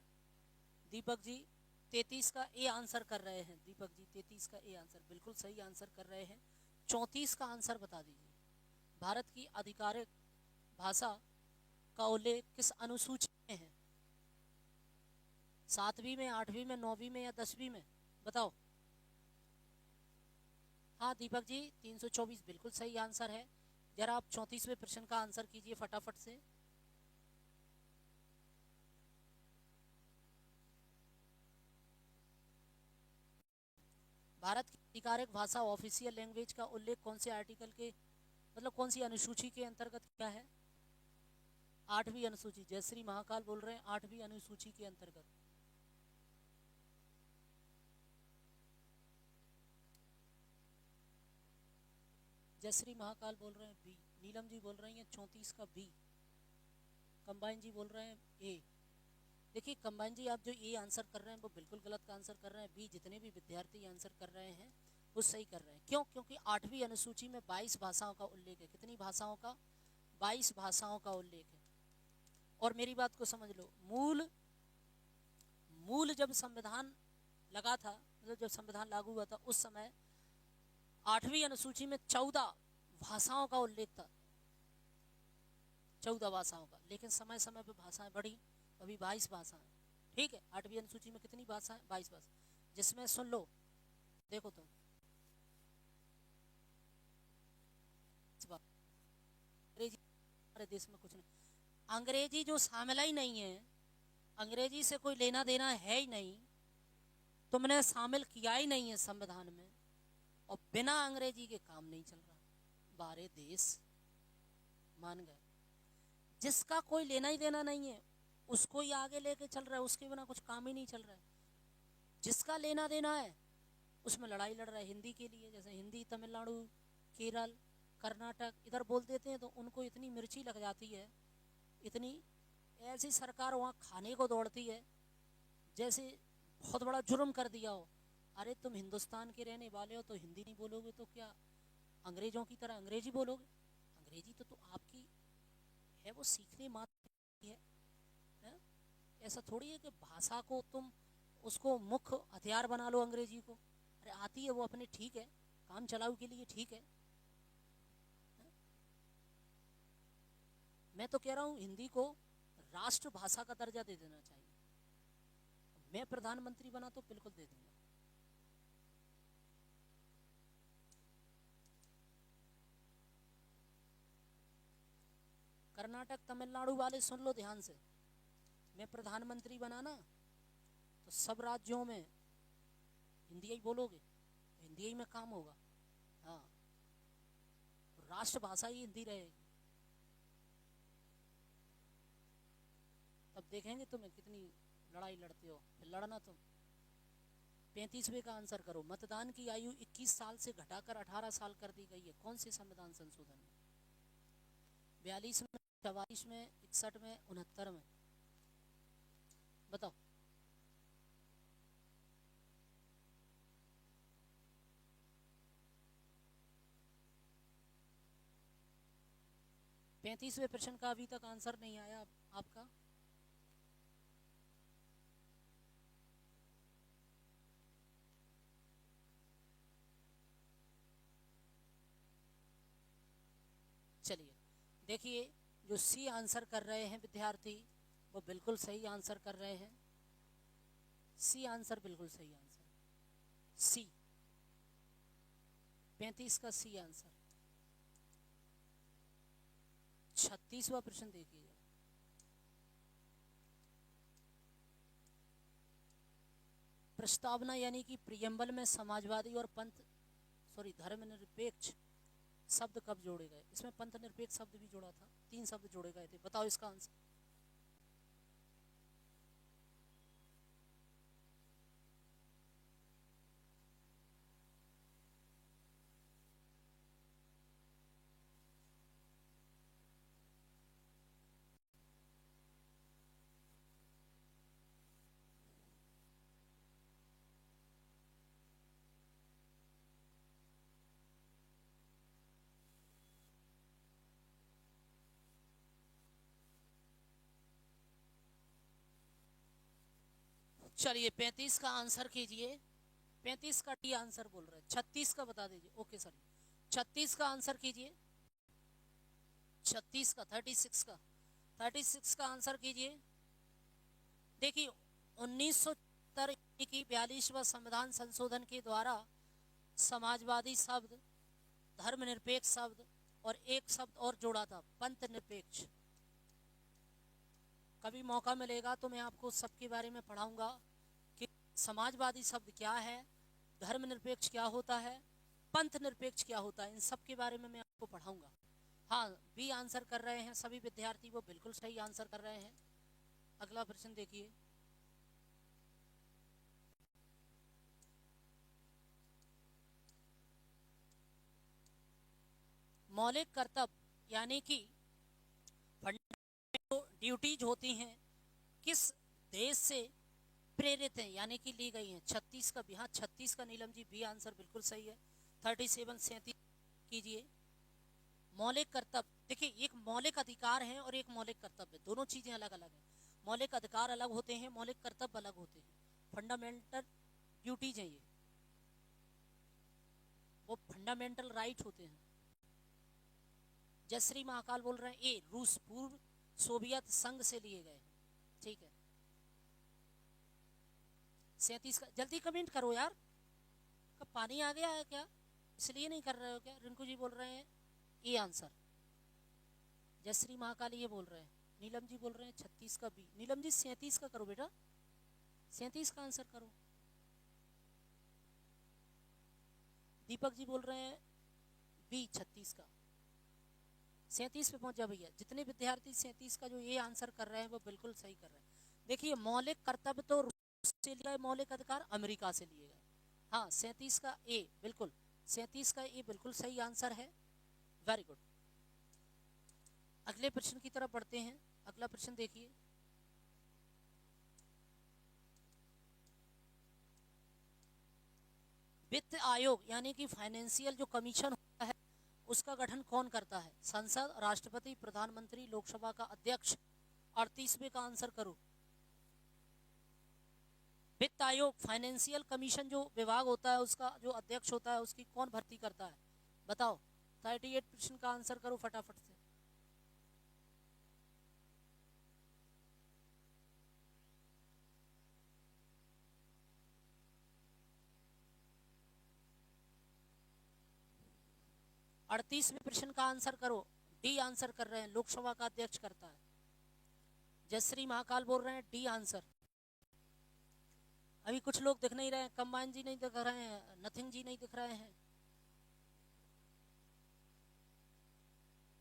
Speaker 1: दीपक जी 33 का ए आंसर कर रहे हैं, दीपक जी 33 का ए आंसर बिल्कुल सही आंसर कर रहे हैं। 34 का आंसर बता दीजिए। भारत की आधिकारिक भाषा का उल्लेख किस अनुसूची में है? 7वीं में, 8वीं में, 9वीं में या 10वीं में? बताओ। हाँ दीपक जी 324 बिल्कुल सही आंसर है। जरा आप 34वें प्रश्न का आंसर कीजिए फटाफट से। भारत की आधिकारिक भाषा ऑफिशियल लैंग्वेज का उल्लेख कौन से आर्टिकल के, मतलब कौन सी अनुसूची के अंतर्गत क्या है? 8वीं अनुसूची। जयश्री महाकाल बोल रहे हैं 8वीं अनुसूची के अंतर्गत। जयश्री महाकाल बोल रहे हैं बी, नीलम जी बोल रही हैं 34 का बी, कंबाइन जी बोल रहे हैं ए। देखिए कंबाइन जी आप जो ए आंसर कर रहे हैं वो बिल्कुल गलत का आंसर कर रहे हैं। बी जितने भी विद्यार्थी आंसर कर रहे हैं वो सही कर रहे हैं। क्यों? क्योंकि 8वीं अनुसूची में 22 भाषाओं का उल्लेख है। कितनी भाषाओं का? 22 भाषाओं का उल्लेख है। और मेरी बात को समझ लो, मूल जब संविधान लगा था, मतलब जब संविधान लागू हुआ था उस समय 8वीं अनुसूची में 14 भाषाओं का उल्लेख था, 14 भाषाओं का। लेकिन समय समय पर भाषाएं बढ़ी, अभी 22 भाषाएं। ठीक है, 8वीं अनुसूची में कितनी भाषाएं? 22 भाषा, जिसमें सुन लो, देखो तुम अंग्रेजी हमारे देश में कुछ नहीं, अंग्रेजी जो शामिल ही नहीं है, अंग्रेजी से कोई लेना देना है ही नहीं, तुमने शामिल किया ही नहीं है संविधान में, और बिना अंग्रेजी के काम नहीं चल रहा। बारे देश मान गए, जिसका कोई लेना ही देना नहीं है उसको ही आगे लेके चल रहा है, उसके बिना कुछ काम ही नहीं चल रहा है। जिसका लेना देना है उसमें लड़ाई लड़ रहा है हिंदी के लिए। जैसे हिंदी तमिलनाडु, केरल, कर्नाटक इधर बोल देते हैं तो उनको इतनी मिर्ची लग जाती है, इतनी ऐसी सरकार वहाँ खाने को दौड़ती है जैसे बहुत बड़ा जुर्म कर दिया हो। अरे तुम हिंदुस्तान के रहने वाले हो तो हिंदी नहीं बोलोगे तो क्या अंग्रेजों की तरह अंग्रेजी बोलोगे? अंग्रेजी तो आपकी है, वो सीखने मात्र है। ऐसा थोड़ी है कि भाषा को तुम उसको मुख्य हथियार बना लो अंग्रेजी को। अरे आती है वो अपने, ठीक है, काम चलाऊ के लिए ठीक है। मैं तो कह रहा हूँ हिंदी को राष्ट्रभाषा का दर्जा दे देना चाहिए। मैं प्रधानमंत्री बना तो बिल्कुल दे दूंगा। कर्नाटक तमिलनाडु वाले सुन लो ध्यान से, मैं प्रधानमंत्री बना ना तो सब राज्यों में हिंदी ही बोलोगे, तो हिंदी ही में काम होगा। हाँ, तो राष्ट्रभाषा ही हिंदी रहेगी। तब देखेंगे तुम्हें कितनी लड़ाई लड़ते हो, फिर लड़ना तुम। 35वें का आंसर करो। मतदान की आयु 21 साल से घटाकर 18 साल कर दी गई है कौन से संविधान संशोधन में? 42 में, 44 में, 61 में, 69 में? बताओ। पैंतीसवें प्रश्न का अभी तक आंसर नहीं आया आपका? देखिए जो सी आंसर कर रहे हैं विद्यार्थी वो बिल्कुल सही आंसर कर रहे हैं। सी आंसर बिल्कुल सही आंसर, सी 35 का सी आंसर। 36वां प्रश्न देखिएगा। प्रस्तावना यानी कि प्रियम्बल में समाजवादी और धर्मनिरपेक्ष शब्द कब जोड़े गए? इसमें पंथ निरपेक्ष शब्द भी जोड़ा था, 3 शब्द जोड़े गए थे। बताओ इसका आंसर। चलिए 35 का आंसर कीजिए। 35 का डी आंसर बोल रहे हैं। 36 का बता दीजिए। ओके सर, 36 का आंसर कीजिए। 36 का 36 का आंसर कीजिए। देखिए 1970 की 42वां संविधान संशोधन के द्वारा समाजवादी शब्द, धर्मनिरपेक्ष शब्द और एक शब्द और जोड़ा था, पंथ निरपेक्ष। कभी मौका मिलेगा तो मैं आपको सबके बारे में पढ़ाऊंगा कि समाजवादी शब्द क्या है, धर्मनिरपेक्ष क्या होता है, पंथ निरपेक्ष क्या होता है, इन सब के बारे में मैं आपको पढ़ाऊंगा। हाँ, बी आंसर कर रहे हैं सभी विद्यार्थी, वो बिल्कुल सही आंसर कर रहे हैं। अगला प्रश्न देखिए। मौलिक कर्तव्य यानी कि ड्यूटीज होती हैं किस देश से प्रेरित हैं यानी कि ली गई हैं? 36 का भी, हाँ 36 का नीलम जी बी आंसर बिल्कुल सही है। 37 कीजिए। मौलिक कर्तव्य, देखिए एक मौलिक अधिकार है और एक मौलिक कर्तव्य, दोनों चीजें अलग अलग हैं। मौलिक अधिकार अलग होते हैं, मौलिक कर्तव्य अलग होते हैं। फंडामेंटल ड्यूटीज हैं ये, वो फंडामेंटल राइट होते हैं। जयश्री महाकाल बोल रहे हैं ए, रूस पूर्व सोवियत संघ से लिए गए। ठीक है। 37 का, जल्दी कमेंट करो यार, कब पानी आ गया है क्या, इसलिए नहीं कर रहे हो क्या? रिंकू जी बोल रहे हैं ए आंसर। जयश्री महाकाल ये बोल रहे हैं। नीलम जी बोल रहे हैं 36 का बी। नीलम जी 37 का करो बेटा, 37 का आंसर करो। दीपक जी बोल रहे हैं बी 36 का। 37 पे पहुंच जा भैया। जितने विद्यार्थी 37 का जो ये आंसर कर रहे हैं वो बिल्कुल सही कर रहे हैं। देखिए मौलिक कर्तव्य तो रूस से लिए गए, मौलिक अधिकार अमेरिका से लिए गए। हाँ 37 का ए बिल्कुल, 37 का ए बिल्कुल सही आंसर है। Very good. अगले प्रश्न की तरफ बढ़ते हैं। अगला प्रश्न देखिए। वित्त आयोग यानी कि फाइनेंशियल जो कमीशन होता है उसका गठन कौन करता है? संसद, राष्ट्रपति, प्रधानमंत्री, लोकसभा का अध्यक्ष। 38वें का आंसर करो। वित्त आयोग फाइनेंशियल कमीशन जो विभाग होता है उसका जो अध्यक्ष होता है उसकी कौन भर्ती करता है? बताओ। 38 प्रश्न का आंसर करो फटाफट से। अड़तीसवें प्रश्न का आंसर करो। डी आंसर कर रहे हैं, लोकसभा का अध्यक्ष करता है। जयश्री महाकाल बोल रहे हैं डी आंसर। अभी कुछ लोग दिख नहीं रहे हैं, कंबाइन जी नहीं दिख रहे हैं, नथिंग जी नहीं दिख रहे हैं।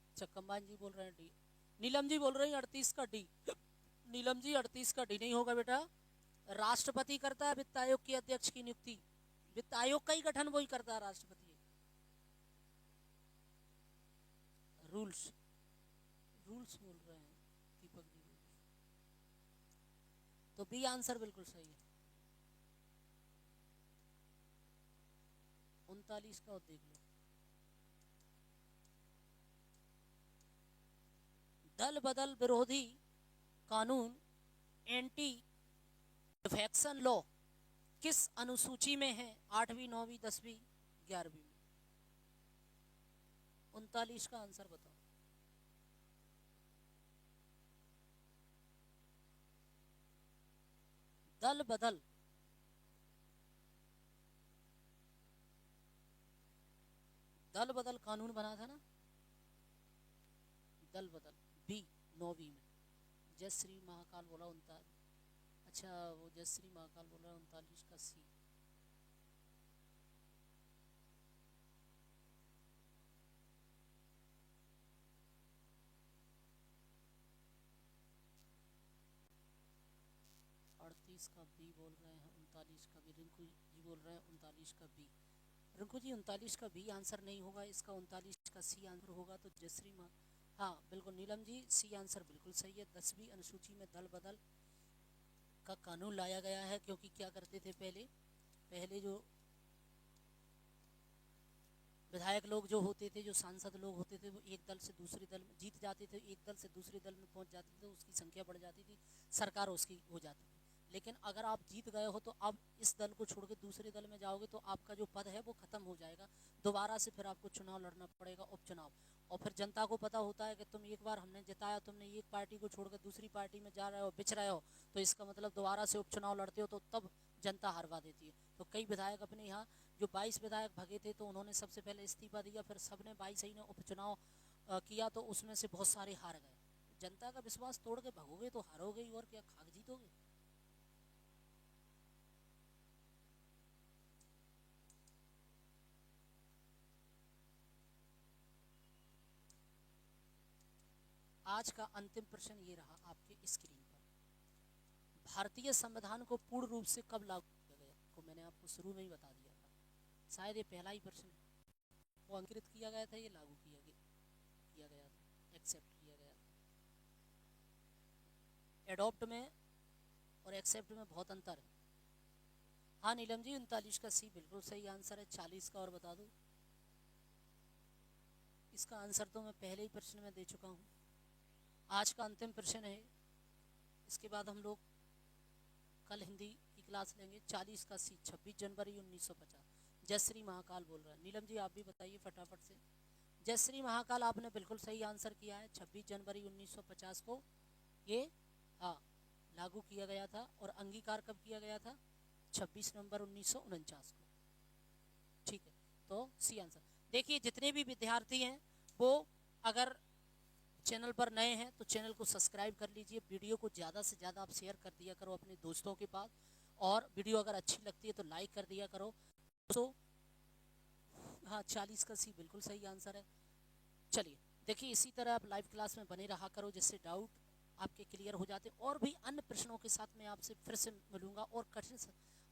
Speaker 1: अच्छा कंबाइन जी बोल रहे हैं डी। नीलम जी बोल रहे हैं 38 का डी। नीलम जी 38 का डी नहीं होगा बेटा, राष्ट्रपति करता है वित्त आयोग के अध्यक्ष की नियुक्ति। वित्त आयोग का ही गठन वही करता है, राष्ट्रपति। रूल्स रूल्स बोल रहे हैं दीपक जी। तो बी आंसर बिल्कुल सही है। 39 का देख लो। दल बदल विरोधी कानून एंटी डिफेक्शन लॉ किस अनुसूची में है? 8वीं, 9वीं, 10वीं, 11वीं में? 39 का आंसर बताओ। दल बदल, दल बदल कानून बना था ना, दल बदल। बी, 9वीं में। जयश्री महाकाल बोला 39, अच्छा वो जयश्री महाकाल बोला 39 का सी। अड़तीस का बी बोल रहे हैं, 39 का बी। रिंकू जी बोल रहे हैं 39 का बी। रिंकू जी 39 का बी आंसर नहीं होगा, इसका 39 का सी आंसर होगा। तो जयश्री माँ, हाँ बिल्कुल नीलम जी, सी आंसर बिल्कुल सही है। 10वीं अनुसूची में दल बदल का कानून लाया गया है, क्योंकि क्या करते थे पहले, पहले जो विधायक लोग जो होते थे, जो सांसद लोग होते थे, वो एक दल से दूसरे दल में जीत जाते थे, एक दल से दूसरे दल में पहुंच जाते थे, उसकी संख्या बढ़ जाती थी, सरकार उसकी हो जाती थी। लेकिन अगर आप जीत गए हो तो अब इस दल को छोड़ के दूसरे दल में जाओगे तो आपका जो पद है वो खत्म हो जाएगा, दोबारा से फिर आपको चुनाव लड़ना पड़ेगा, उपचुनाव। और फिर जनता को पता होता है कि तुम एक बार हमने जिताया, तुमने एक पार्टी को छोड़कर दूसरी पार्टी में जा रहे हो, बिछ रहे हो, तो इसका मतलब दोबारा से उपचुनाव लड़ते हो तो तब जनता हरवा देती है। तो कई विधायक अपने यहाँ जो 22 विधायक भगे थे, तो उन्होंने सबसे पहले इस्तीफा दिया, फिर सबने 22 ही ने उपचुनाव किया, तो उसमें से बहुत सारे हार गए। जनता का विश्वास तोड़ के भगोगे तो हारोगे ही, और क्या खाक जीतोगे। आज का अंतिम प्रश्न ये रहा आपके स्क्रीन पर, भारतीय संविधान को पूर्ण रूप से कब लागू किया गया? को मैंने आपको शुरू में ही बता दिया था, शायद ये पहला ही प्रश्न है। वो अंकित किया गया था, ये लागू किया गया था, एक्सेप्ट किया गया था। एडॉप्ट में और एक्सेप्ट में बहुत अंतर है। हाँ नीलम जी, 39 का सी बिल्कुल सही आंसर है। 40 का और बता दूं, इसका आंसर तो मैं पहले ही प्रश्न में दे चुका हूँ। आज का अंतिम प्रश्न है, इसके बाद हम लोग कल हिंदी की क्लास लेंगे। 40 का सी, 26 जनवरी 1950। जयश्री महाकाल बोल रहा है। नीलम जी आप भी बताइए फटाफट से। जयश्री महाकाल आपने बिल्कुल सही आंसर किया है। 26 जनवरी 1950 को ये हाँ लागू किया गया था। और अंगीकार कब किया गया था? 26 नवंबर 1949 को। ठीक है, तो सी आंसर। देखिए जितने भी विद्यार्थी हैं वो अगर चैनल पर नए हैं तो चैनल को सब्सक्राइब कर लीजिए, वीडियो को ज़्यादा से ज़्यादा आप शेयर कर दिया करो अपने दोस्तों के पास, और वीडियो अगर अच्छी लगती है तो लाइक कर दिया करो। तो हाँ 40 का सी बिल्कुल सही आंसर है। चलिए देखिए, इसी तरह आप लाइव क्लास में बने रहा करो, जिससे डाउट आपके क्लियर हो जाते। और भी अन्य प्रश्नों के साथ मैं आपसे फिर से मिलूंगा, और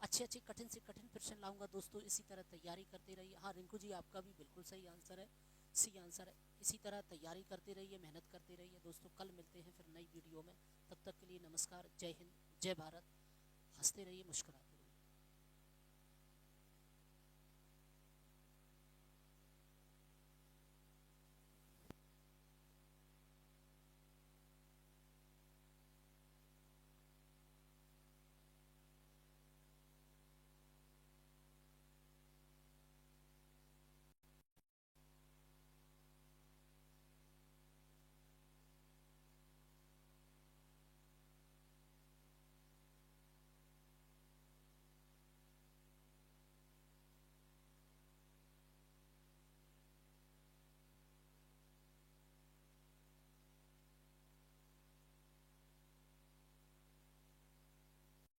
Speaker 1: अच्छे कठिन से कठिन प्रश्न लाऊंगा दोस्तों। इसी तरह तैयारी करते रहिए। हाँ रिंकू जी आपका भी बिल्कुल सही आंसर है, सी आंसर है। इसी तरह तैयारी करते रहिए, मेहनत करते रहिए दोस्तों। कल मिलते हैं फिर नई वीडियो में, तब तक के लिए नमस्कार, जय हिंद, जय भारत। हंसते रहिए, मुस्कुराते